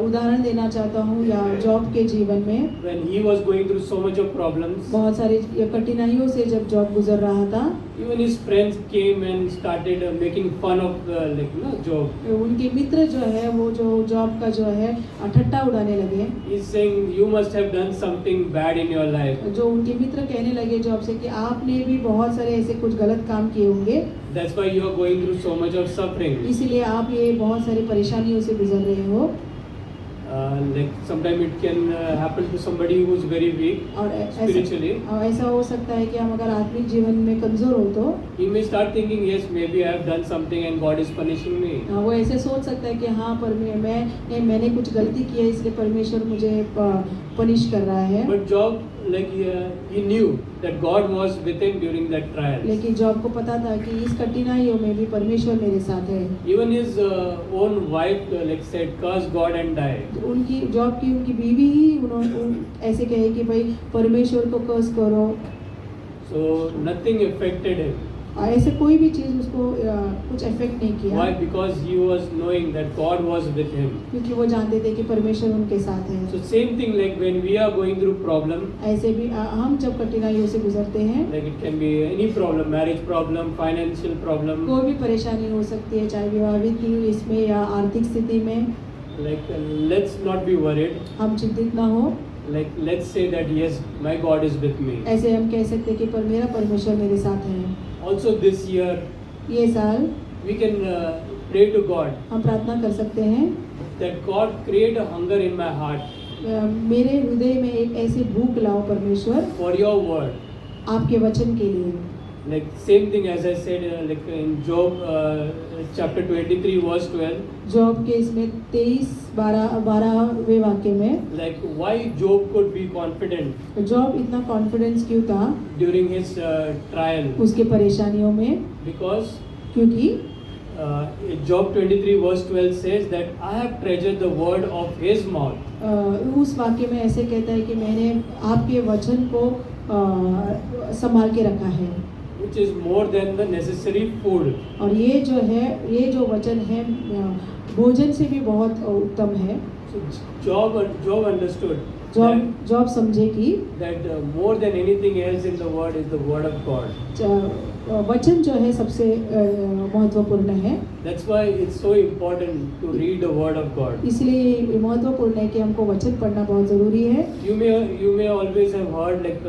उदाहरण देना चाहता हूँ, या जॉब के जीवन में when he was going through so much of problems, बहुत सारी कठिनाइयों से जब जॉब गुजर रहा था, even his friends came and started making fun of Job. उनके मित्र जो है वो जो जॉब का जो है ठट्टा उड़ाने लगे। He's saying you must have done something bad in your life. जो उनके मित्र कहने लगे जॉब से कि आपने भी बहुत सारे ऐसे कुछ गलत काम किए होंगे, That's why you are going through so much of suffering. इसीलिए आप ये बहुत सारी परेशानियों से गुजर रहे हो। Like sometimes it can happen to somebody who is very weak और spiritually. ऐसा हो सकता है कि हम अगर आत्मिक जीवन में कमजोर हो तो He may start thinking, yes, maybe I have done something and God is punishing me. वो ऐसे सोच सकता है कि हाँ पर मैंने कुछ गलती की है इसलिए परमेश्वर मुझे पनिश कर रहा है। But Job, like he knew that God was with him during that trial. लेकिन जॉब को पता था कि इस कठिनाइयों में भी परमेश्वर मेरे साथ है। Even his own wife like said, curse God and die. उनकी बीवी ही उन्होंने ऐसे कहे कि भाई परमेश्वर को कर्स करो। So nothing affected him. ऐसे कोई भी चीज़ उसको कुछ इफेक्ट नहीं किया। Why? Because he was knowing that God was with him. क्योंकि वो जानते थे कि परमेश्वर उनके साथ है। So same thing like when we are going through problem. ऐसे भी हम जब कठिनाइयों से गुजरते हैं, Like it can be any problem, marriage problem, financial problem. कोई भी परेशानी हो सकती है, चाहे विवाहित इसमें या आर्थिक स्थिति में। Like let's not be worried. हम चिंतित ना हो। Like let's say that yes, my God is with me. ऐसे हम कह सकते हैं कि मेरा परमेश्वर मेरे साथ है। Also this year, ये साल we can pray to God हम प्रार्थना कर सकते हैं that God create a hunger in my heart मेरे हृदय में एक ऐसी भूख लाओ परमेश्वर for your word. आपके वचन के लिए। Like same thing as I said, like in Job chapter 23 verse 12. Job के इसमें 23-12वें वाक्य में Like why Job could be confident job इतना कॉन्फिडेंस क्यों था during his trial? उसके परेशानियों में? Because क्योंकि Job 23 verse 12 says that I have treasured the word of his mouth. उस वाक्य में ऐसे कहता है कि मैंने आपके वचन को संभाल के रखा है, Which is more than the necessary food. और ये जो वचन है भोजन से भी बहुत उत्तम है। So Job understood जॉब समझे कि that more than anything else in the word is the word of God. वचन जो है सबसे महत्वपूर्ण है। That's why it's so important to read the word of God. इसलिए ये महत्वपूर्ण है कि हमको वचन पढ़ना बहुत ज़रूरी है। You may always have heard like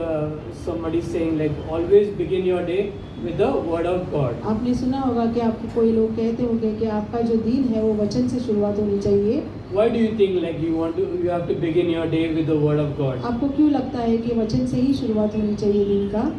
somebody saying like always begin your day with the word of God. आपने सुना होगा कि आपको कोई लोग कहते होंगे कि आपका जो दिन है वो वचन से शुरुआत होनी चाहिए। Why do you think like you have to begin your day with the word of God? आपको क्यों लगता है कि वचन से ही शुरुआत होनी चाहिए दिन का?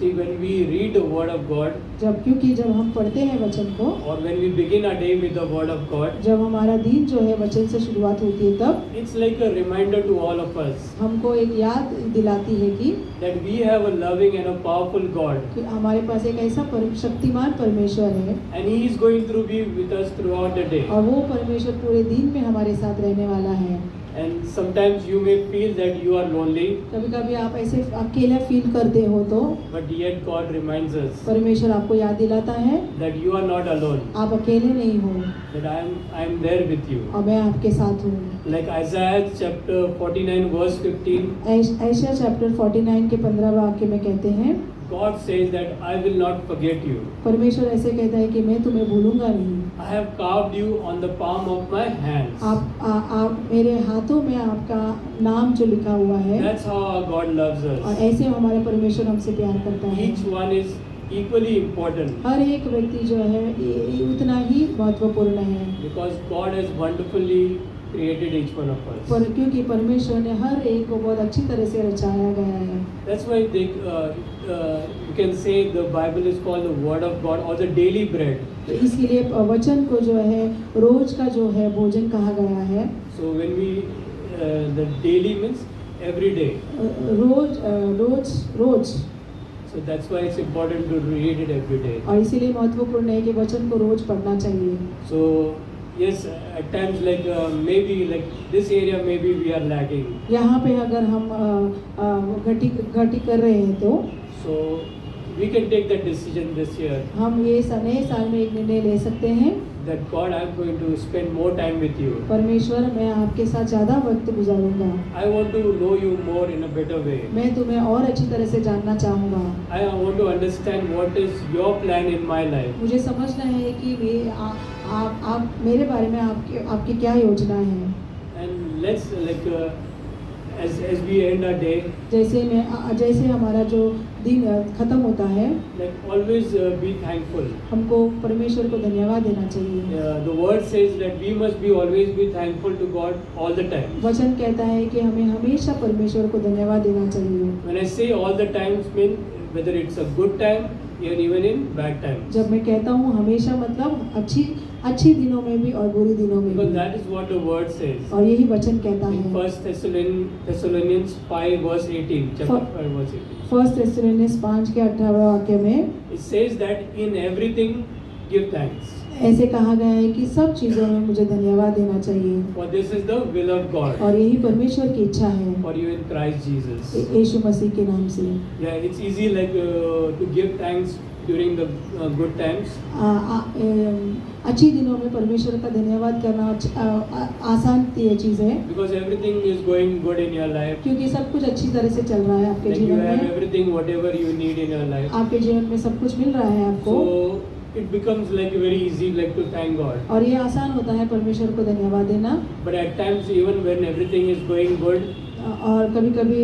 See, when we read the word of God, क्योंकि जब हम पढ़ते हैं वचन को, or when we begin our day with the word of God, जब हमारा दिन जो है वचन से शुरुआत होती है, तब it's like a reminder to all of us हमको एक याद दिलाती है कि that we have a loving and a powerful God, कि हमारे पास एक ऐसा शक्तिमान परमेश्वर है, and He is going to be with us throughout the day. और वो परमेश्वर पूरे दिन में हमारे साथ रहने वाला है। And sometimes you may feel that you are lonely, कभी-कभी आप ऐसे अकेला फील करते हो तो, but yet God reminds us परमेश्वर आपको याद दिलाता है that you are not alone, आप अकेले नहीं हो, that I am there with you. और मैं आपके साथ हूँ। Like Isaiah chapter 49 verse 15, ऐशाया chapter 49 के 15 वाक्य में कहते हैं, God says that I will not forget you. परमेश्वर ऐसे कहता है कि मैं तुम्हें भूलूंगा नहीं। I have carved you on the palm of my hands. आप मेरे हाथों में आपका नाम जो लिखा हुआ है। That's how our God loves और us. ऐसे हमारा परमेश्वर हमसे प्यार करता है। Each one is equally important हर एक व्यक्ति जो है ये उतना ही महत्वपूर्ण है, because God has wonderfully created each one of us. पर क्योंकि परमेश्वर ने हर एक को बहुत अच्छी तरह से रचाया गया है। That's why you can say the Bible is called the Word of God or the daily bread. तो इसलिए वचन को जो है रोज का जो है भोजन कहा गया है। So when the daily means every day. Rose So that's why it's important to read it every day. और इसीलिए महत्वपूर्ण है कि वचन को रोज पढ़ना चाहिए। So yes, at times like maybe like this area maybe we are lagging. यहाँ पे अगर हम घटी कर रहे हैं तो So we can take that decision this year हम ये नए साल में एक निर्णय ले सकते हैं that God, I'm going to spend more time with you. परमेश्वर मैं आपके साथ ज़्यादा वक्त गुजारूंगा। I want to know you more in a better way. मैं तुम्हें और अच्छी तरह से जानना चाहूँगा। I want to understand what is your plan in my life. मुझे समझना है कि आप मेरे बारे में आपकी क्या योजना है। And let's like as we end our day, जैसे हमारा जो दिन खत्म होता है, like always be thankful. हमको परमेश्वर को धन्यवाद देना चाहिए। The word says that we must be always be thankful to God all the time. वचन कहता है कि हमें हमेशा परमेश्वर को धन्यवाद देना चाहिए। When I say all the times mean whether it's a good time or even in bad times. जब मैं कहता हूँ हमेशा मतलब अच्छी दिनों में भी और बुरी दिनों में Because भी, that is what the word says. और यही वचन कहता In है। 1 Thessalonians 5 verse 18, chapter 5 verse 18. 1 Thessalonians 5 के 18वें वाक्य में It says that in everything give thanks. ऐसे कहा गया है कि सब चीज़ों में मुझे धन्यवाद देना चाहिए, For this is the will of God और यही परमेश्वर की इच्छा है for you in Christ Jesus. यीशु मसीह के नाम से। Yeah, it's easy like to give thanks during the good times. अच्छी दिनों में परमेश्वर का धन्यवाद करना आसान चीज़ है, Because everything is going good in your life. क्योंकि सब कुछ अच्छी तरह से चल रहा है आपके Like you जीवन have में। everything whatever you need in your life. आपके जीवन में सब कुछ मिल रहा है आपको, So it becomes like very easy like to thank God. और ये आसान होता है परमेश्वर को धन्यवाद देना। But at times even when everything is going good, और कभी-कभी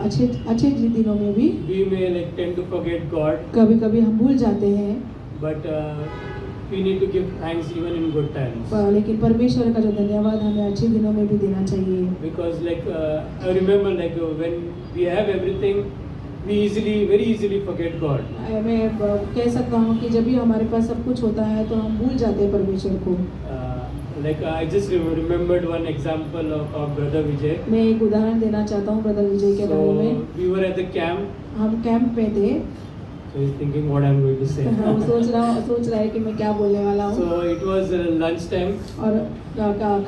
अच्छे दिनों में भी we may like tend to forget God. कभी-कभी हम भूल जाते हैं, But we need to give thanks even in good times. लेकिन परमेश्वर का जो धन्यवाद हमें अच्छे दिनों में भी देना चाहिए। Because like I remember like when we have everything, we very easily forget God. मैं कह सकता हूँ कि जब भी हमारे पास सब कुछ होता है तो हम भूल जाते हैं परमेश्वर को। Like I just remembered one example of our brother Vijay. मैं एक उदाहरण देना चाहता हूँ ब्रदर विजय के बारे में। So we were at the camp. हम कैंप में थे। So he's thinking what I'm going to say. वो सोच रहा है कि मैं क्या बोलने वाला हूँ। So it was lunch time. और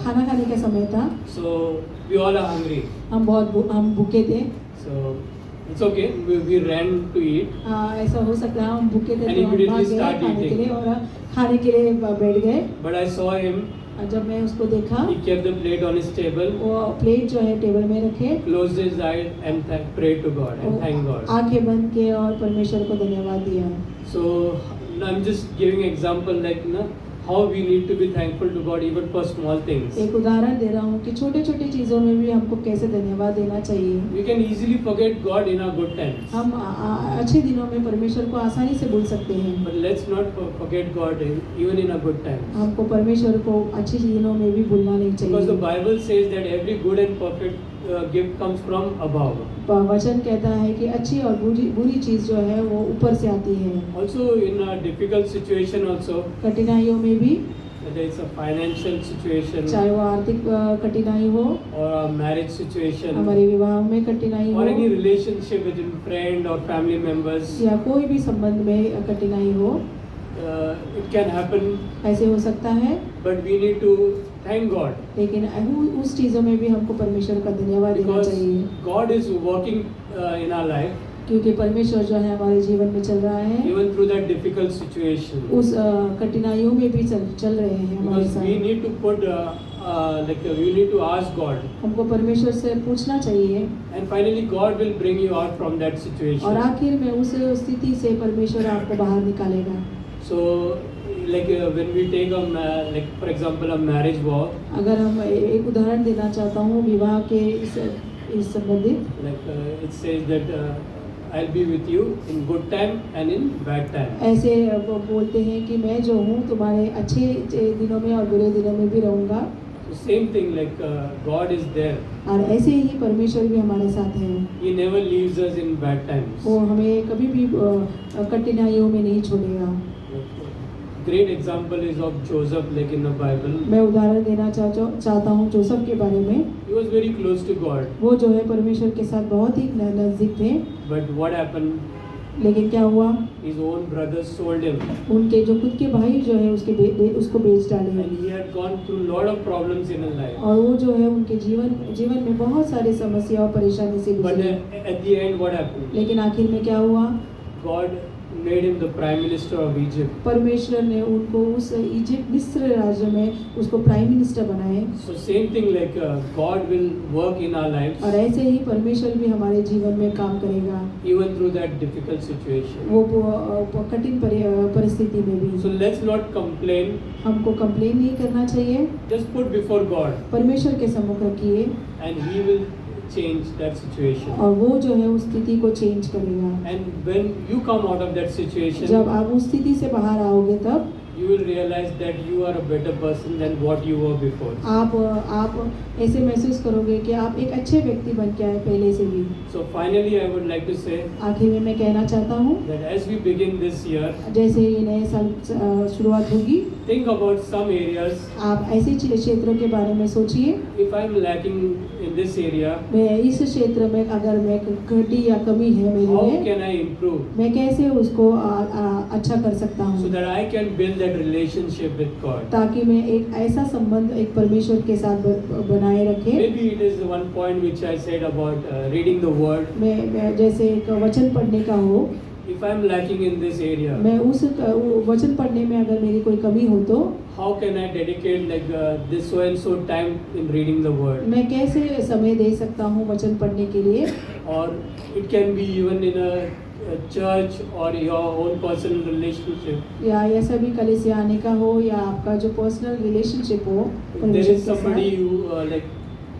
खाना खाने का समय था। So we all are hungry. हम भूखे थे। So it's okay. We ran to eat. ऐसा हो सकता है हम भूखे थे And तो हम immediately भाग गए start खाने के eating. लिए और खाने के लिए बैठ गए। But I saw him. जब मैं उसको देखा, He kept the plate on his table. वो प्लेट जो है टेबल में रखे, Closed his eyes and prayed to God and thanked God. आंखें बंद किए और परमेश्वर को धन्यवाद दिया। So I'm just giving example like how we need to be thankful to God even for small things. एक उदाहरण दे रहा हूँ कि छोटे-छोटे चीज़ों में भी हमको कैसे धन्यवाद देना चाहिए। We can easily forget God in our good times. हम अच्छे दिनों में परमेश्वर को आसानी से भूल सकते हैं, But let's not forget God even in our good times. हमको परमेश्वर को अच्छे दिनों में भी भूलना नहीं Because the चाहिए। Bible says that every good and perfect gift comes from above. वचन कहता है कि अच्छी और बुरी चीज़ जो है वो ऊपर से आती है। Also in a difficult situation also, कठिनाइयों में भी, whether it's a financial situation चाहे वो आर्थिक कठिनाई हो, or a marriage situation हमारे विवाह में कठिनाई or हो, any relationship with friend or family members, या कोई भी संबंध में कठिनाई हो, it can happen. ऐसे हो सकता है। But we need to thank God लेकिन उस चीज़ों में भी हमको परमेश्वर का धन्यवाद देना because चाहिए, God is working in our life क्योंकि परमेश्वर जो है हमारे जीवन में चल रहा है, even through that difficult situation. उस कठिनाइयों में भी चल रहे हैं हमारे Because we साथ। need to put we need to ask God, हमको परमेश्वर से पूछना चाहिए, and finally God will bring you out from that और situation. आखिर में उस स्थिति से परमेश्वर आपको बाहर निकालेगा। So like when we take like for example a marriage vow, अगर हम एक उदाहरण देना चाहता हूँ विवाह के इस संबंधित, like it says that I'll be with you in good time and in bad time. ऐसे वो बोलते हैं कि मैं जो हूँ तुम्हारे अच्छे दिनों में और बुरे दिनों में भी रहूँगा। The same thing, like God is there. और ऐसे ही परमेश्वर भी हमारे साथ है। He never leaves us in bad times. वो हमें कभी भी कठिनाइयों में नहीं छोड़ेगा। Great example is of Joseph, like in the Bible. मैं उदाहरण देना चाहता हूँ जोसेफ के बारे में। He was very close to God. वो जो है परमेश्वर के साथ बहुत ही नज़दीक थे। But what happened? लेकिन क्या हुआ? His own brothers sold him. उनके जो खुद के भाई जो है उसको बेच डाले। And he had gone through lot of problems in his life. और वो जो है उनके जीवन में बहुत सारी समस्या और परेशानी से But गुजरे। at the end, what happened? लेकिन आखिर में क्या हुआ? God made him the prime minister of Egypt. परमेश्वर ने उनको उस इजिप्ट मिस्र राज्य में उसको प्राइम मिनिस्टर बनाए। So same thing, like God will work in our lives. और ऐसे ही परमेश्वर भी हमारे जीवन में काम करेगा। Even through that difficult situation. वो कठिन परिस्थिति में भी। So let's not complain. हमको कंप्लेन नहीं करना चाहिए। Just put before God. परमेश्वर के सम्मुख रखिए। And He will change that situation. और वो जो है उस स्थिति को चेंज करेगा। And when you come out of that situation, जब आप उस स्थिति से बाहर आओगे तब you will realize that you are a better person than what you were before. आप ऐसे महसूस करोगे कि आप एक अच्छे व्यक्ति बन के आए पहले से भी। So finally, I would like to say आखिर में मैं कहना चाहता हूँ that as we begin this year, जैसे ये नए साल शुरुआत होगी, think about some areas. आप ऐसे क्षेत्रों के बारे में सोचिए। If I'm lacking in this area, मैं इस क्षेत्र में अगर मैं घटी या कमी है मेरे how में, can I improve मैं कैसे उसको अच्छा कर सकता so हूँ that I can build that relationship with God? ताकि मैं एक ऐसा संबंध एक परमेश्वर के साथ बनाए रखे। Maybe it is the one point which I said about reading the Word. मैं जैसे एक वचन पढ़ने का हो, If I'm lacking in this area, मैं उस वचन पढ़ने में अगर मेरी कोई कमी हो तो how can I dedicate like this so and so time in reading the Word? मैं कैसे समय दे सकता हूँ वचन पढ़ने के लिए। Or it can be even in a church or your own personal relationship. या ऐसा भी कलीसिया आने का हो या आपका जो पर्सनल रिलेशनशिप हो If there परमेश्वर is के somebody साथ,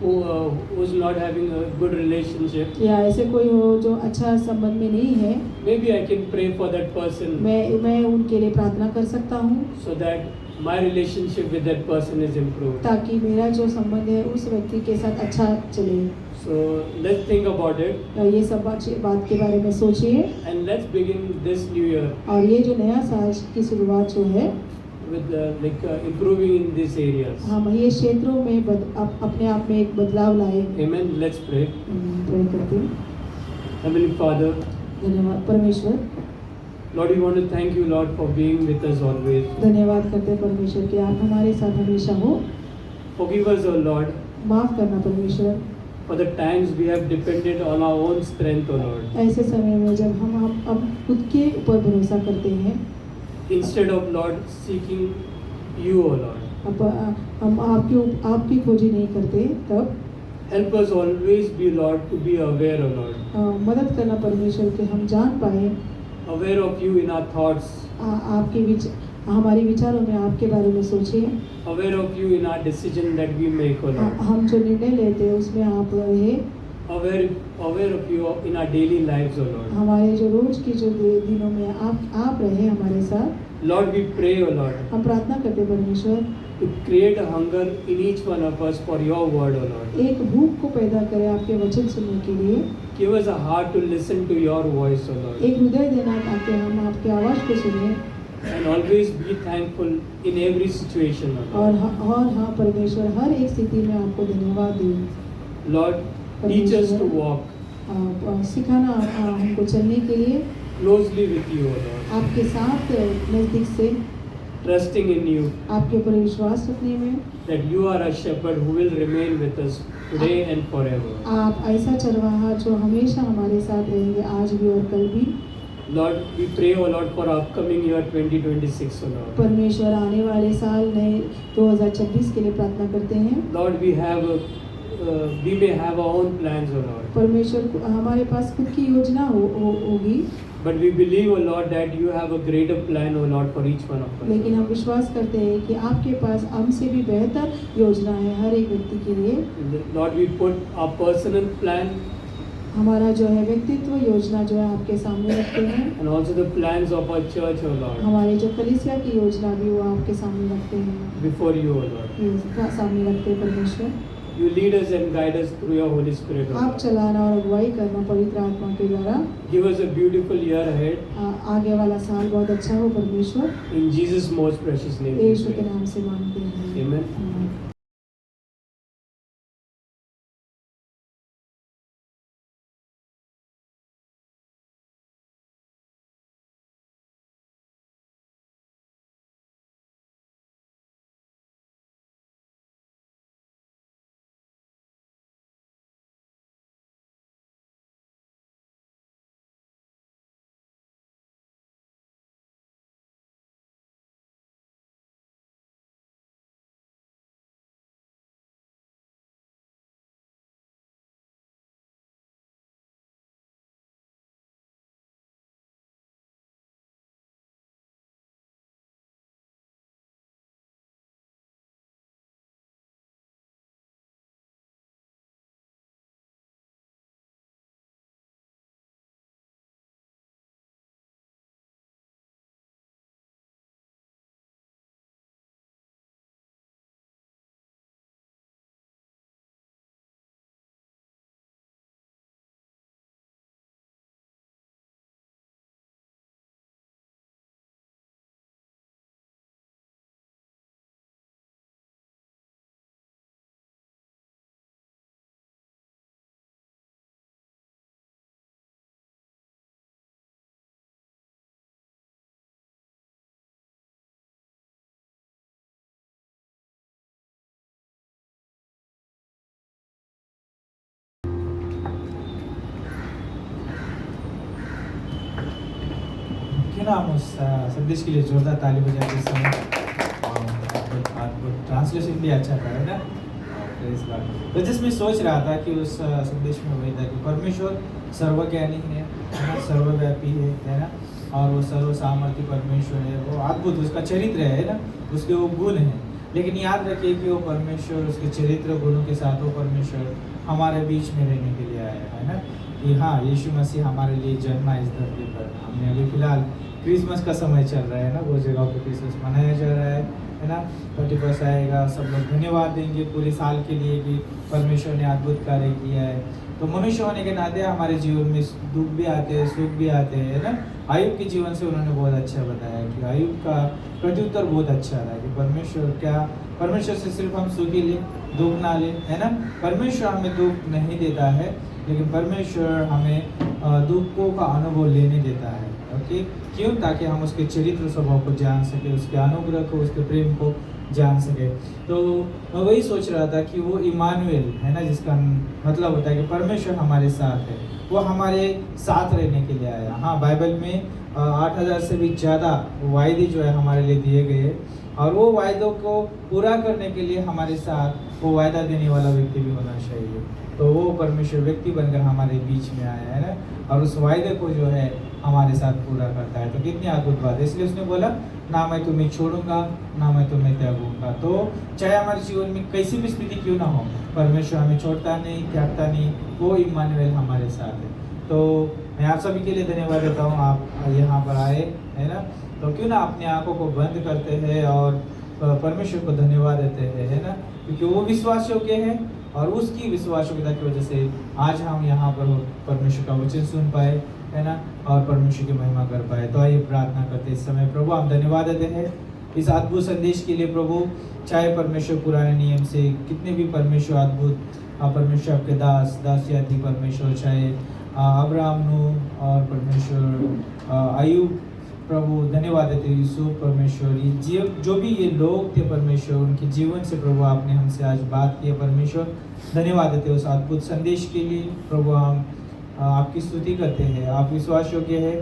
who's not having a good relationship, या ऐसे कोई हो जो अच्छा संबंध में नहीं है, maybe I can pray for that person मैं उनके लिए प्रार्थना कर सकता हूँ so that my relationship with that person is improved. ताकि मेरा जो संबंध है उस व्यक्ति के साथ अच्छा चले। So let's think about it ये सब बात के बारे में सोचिए and let's begin this new year और ये जो नया साल की शुरुआत जो है with improving in these areas. हम ये क्षेत्रों में अपने आप में एक बदलाव लाए। Amen. Let's pray. प्रे करते हैं। Heavenly Father, धन्यवाद परमेश्वर। Lord, we want to thank you, Lord, for being with us always. धन्यवाद करते हैं परमेश्वर कि आप हमारे साथ हमेशा हो। Forgive us, O Lord, माफ करना परमेश्वर, for the times we have depended on our own strength, O Lord. ऐसे समय में जब हम खुद के ऊपर भरोसा करते हैं, Instead of, Lord, seeking you, O Lord. हम आपकी खोजी नहीं करते, तब Help us always be, Lord, to be aware, O Lord. मदद करना परमेश्वर कि हम जान पाए Aware of you in our thoughts. हमारे विचारों में आपके बारे में सोचिए। Aware of you in our decision that we make, O Lord. हम जो निर्णय लेते हैं उसमें आप रहे। Aware of you in our daily lives, O Lord. हमारे जो रोज की जो दिनों में आप रहे हमारे साथ। Lord, we pray, O Lord, हम प्रार्थना करते परमेश्वर to create a hunger in each one of us for your word, O Lord. एक भूख को पैदा करें आपके वचन सुनने के लिए। Give us a heart to listen to your voice, O Lord. एक हृदय देना ताकि हम आपकी आवाज़ को सुने And always be thankful in every situation, O Lord. और हाँ परमेश्वर हर एक स्थिति में आपको धन्यवाद दें। Lord, teach us to walk सिखाना हमको चलने के लिए closely with you, O Lord. आपके साथ नज़दीक से, Trusting in you, आपके ऊपर विश्वास रखने में। that you are a shepherd who will remain with us today and forever. आप ऐसा चरवाहा जो हमेशा हमारे साथ रहेंगे आज भी और कल भी। Lord, we pray, O Lord, for upcoming year 2026, O Lord. परमेश्वर आने वाले साल नए 2026 के लिए प्रार्थना करते हैं। Lord, we may have our own plans, O Lord. परमेश्वर हमारे पास खुद की योजना होगी, But we believe, O Lord, that you have a greater plan, O Lord, for each one of us. लेकिन हम विश्वास करते हैं कि आपके पास हमसे भी बेहतर योजना है हर एक व्यक्ति के लिए। Lord, we put our personal plan हमारा जो है व्यक्तित्व योजना जो है आपके सामने रखते हैं। and also the plans of our church, O Lord, हमारे जो कलीसिया की योजना भी वो आपके सामने रखते हैं, before you, O Lord. सामने रखते हैं परमेश्वर। You lead us and guide us through your Holy Spirit, O आप Lord. चलाना और अगुवाई करना पवित्र आत्मा के द्वारा। Give us a beautiful year ahead. आगे वाला साल बहुत अच्छा हो परमेश्वर। In Jesus' most precious name we यीशु के pray. नाम से मांगते हैं। Amen. आमीन। क्यों ना हम उस संदेश के लिए जोरदार ताली बजाते इस समय। ट्रांसलेशन भी अच्छा था, है ना? Praise God। तो जिसमें सोच रहा था कि उस संदेश में वही था कि परमेश्वर सर्वज्ञानी है ना, सर्वव्यापी है ना, और वो सर्व सामर्थ्य परमेश्वर है, वो अद्भुत उसका चरित्र है ना, उसके वो गुण हैं। लेकिन याद रखिए कि वो परमेश्वर उसके चरित्र गुणों के साथ वो परमेश्वर हमारे बीच में रहने के लिए आया है ना, कि हाँ यीशु मसीह हमारे लिए जन्मा इस धरती पर। हमने अभी फिलहाल क्रिसमस का समय चल रहा है ना, वो जगह पर क्रिसमस मनाया जा रहा है ना। 31 आएगा, सब लोग धन्यवाद देंगे पूरे साल के लिए कि परमेश्वर ने अद्भुत कार्य किया है। तो मनुष्य होने के नाते हमारे जीवन में दुख भी आते हैं, सुख भी आते हैं ना। आयुब के जीवन से उन्होंने बहुत अच्छा बताया कि आयुब का प्रत्युत्तर बहुत अच्छा रहा कि परमेश्वर से सिर्फ हम सुखी ले, दुख ना ले, है ना। परमेश्वर हमें दुख नहीं देता है, लेकिन परमेश्वर हमें दुखों का अनुभव लेने देता है। ओके, क्यों? ताकि हम उसके चरित्र स्वभाव को जान सके, उसके अनुग्रह को, उसके प्रेम को जान सके। तो मैं वही सोच रहा था कि वो इमानुएल है ना, जिसका मतलब होता है कि परमेश्वर हमारे साथ है, वो हमारे साथ रहने के लिए आया। हाँ, बाइबल में 8000 से भी ज़्यादा वायदे जो है हमारे लिए दिए गए, और वो वायदों को पूरा करने के लिए हमारे साथ वो वायदा देने वाला व्यक्ति भी होना चाहिए। तो वो परमेश्वर व्यक्ति बनकर हमारे बीच में आया है ना, और उस वायदे को जो है हमारे साथ पूरा करता है। तो कितनी अद्भुत बात है। इसलिए उसने बोला, ना मैं तुम्हें छोड़ूंगा, ना मैं तुम्हें त्यागूंगा। तो चाहे हमारे जीवन में कैसी भी स्थिति क्यों ना हो, परमेश्वर हमें छोड़ता नहीं, त्यागता नहीं, वो इम्मानुएल हमारे साथ है। तो मैं आप सभी के लिए धन्यवाद देता हूँ, आप यहाँ पर आए, है ना। तो क्यों ना अपनी आंखों को बंद करते हैं और परमेश्वर को धन्यवाद देते हैं, है ना, क्योंकि वो विश्वास योग्य है, और उसकी विश्वास योग्यता की वजह से आज हम यहाँ पर परमेश्वर का वचन सुन पाए, है ना, और परमेश्वर की महिमा कर पाए। तो आइए प्रार्थना करते इस समय। प्रभु, हम धन्यवाद देते हैं इस अद्भुत संदेश के लिए। प्रभु, चाहे परमेश्वर पुराने नियम से कितने भी परमेश्वर अद्भुत परमेश्वर आपके दासिया थी परमेश्वर, चाहे अब्राहम, नूह और परमेश्वर अय्यूब, प्रभु धन्यवाद देते हैं यूसुफ परमेश्वर, ये जो भी ये लोग थे परमेश्वर, उनके जीवन से प्रभु आपने हमसे आज बात की है परमेश्वर। धन्यवाद देते हैं उस अद्भुत संदेश के लिए। प्रभु, हम आपकी स्तुति करते हैं, आप विश्वास योग्य है,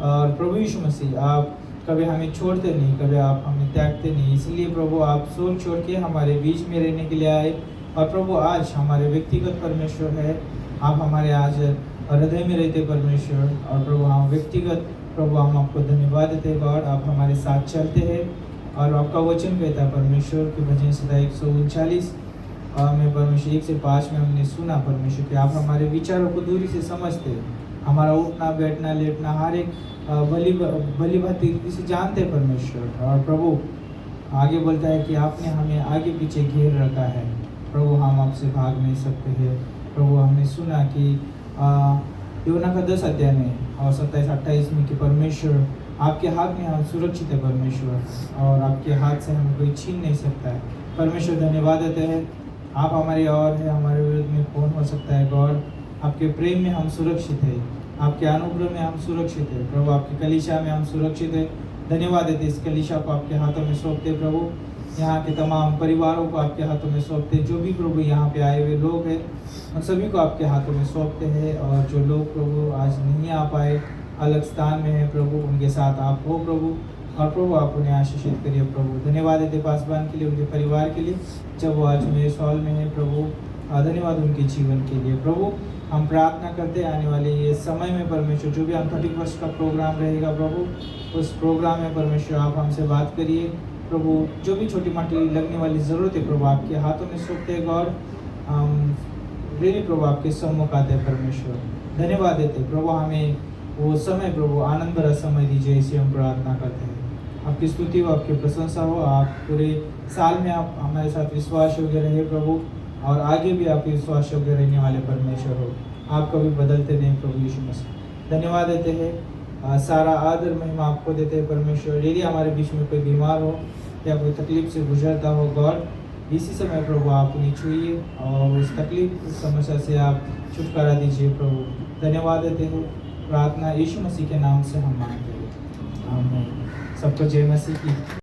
और प्रभु यीशु मसीह आप कभी हमें छोड़ते नहीं, कभी आप हमें त्यागते नहीं। इसलिए प्रभु आप स्वर्ग छोड़ के हमारे बीच में रहने के लिए आए, और प्रभु आज हमारे व्यक्तिगत परमेश्वर है, आप हमारे आज हृदय में रहते परमेश्वर, और प्रभु हम व्यक्तिगत प्रभु हम आपको धन्यवाद देते हैं गॉड, आप हमारे साथ चलते हैं, और आपका वचन कहता है परमेश्वर की भजन संहिता 139 में परमेश्वर 1 से 5 में हमने सुना परमेश्वर कि आप हमारे विचारों को दूरी से समझते हैं, हमारा उठना बैठना लेटना हर एक भली भांति रीति से जानते हैं परमेश्वर। और प्रभु आगे बोलता है कि आपने हमें आगे पीछे घेर रखा है, प्रभु हम आपसे भाग नहीं सकते हैं। प्रभु हमने सुना कि योना का 10 अध्याय में और 27-28 में कि परमेश्वर आपके हाथ में हम सुरक्षित है परमेश्वर, और आपके हाथ से हमें कोई छीन नहीं सकता है। परमेश्वर धन्यवाद देते हैं, आप हमारी और है, हमारे विरुद्ध में कौन हो सकता है गॉड। आपके प्रेम में हम सुरक्षित है, आपके अनुग्रह में हम सुरक्षित है प्रभु, आपकी कलीसिया में हम सुरक्षित है। धन्यवाद देते इस कलीसिया को आपके हाथों में सौंपते प्रभु, यहाँ के तमाम परिवारों को आपके हाथों में सौंपते, जो भी प्रभु यहाँ पे आए हुए लोग हैं उन सभी को आपके हाथों में सौंपते हैं। और जो लोग प्रभु आज नहीं आ पाए, अलग स्थान में है प्रभु, उनके साथ आप हो प्रभु, और प्रभु आप उन्हें आशीषित करिए प्रभु। धन्यवाद देते पासवान के लिए, उनके परिवार के लिए, जब वो आज मेरे सॉल में है प्रभु। धन्यवाद उनके जीवन के लिए प्रभु। हम प्रार्थना करते आने वाले ये समय में परमेश्वर, जो भी हम 30 वर्ष का प्रोग्राम रहेगा प्रभु, उस प्रोग्राम में परमेश्वर आप हमसे बात करिए प्रभु। जो भी छोटी मोटी लगने वाली ज़रूरत है प्रभु, आपके हाथों में सौंपते हैं गॉड। हम डेली प्रभु आपके सम्मुख आते हैं परमेश्वर। धन्यवाद देते प्रभु, हमें वो समय प्रभु आनंद भरा समय दीजिए, इसे हम प्रार्थना करते हैं। आपकी स्तुति हो, आपकी प्रशंसा हो। आप पूरे साल में आप हमारे साथ विश्वास योग्य रहे प्रभु, और आगे भी आपके विश्वास योग्य रहने वाले परमेश्वर हो। आप कभी बदलते नहीं प्रभु यीशु मसीह। धन्यवाद देते हैं, सारा आदर महिमा आपको देते हैं परमेश्वर। यदि हमारे बीच में कोई बीमार हो या कोई तकलीफ से गुजरता हो गॉड, इसी समय प्रभु आप उन्हें छूइए और उस तकलीफ उस समस्या से आप छुटकारा दीजिए प्रभु। धन्यवाद देते हैं, प्रार्थना यीशु मसीह के नाम से हम मांगते हैं, आमीन। सबको जय मसीह की।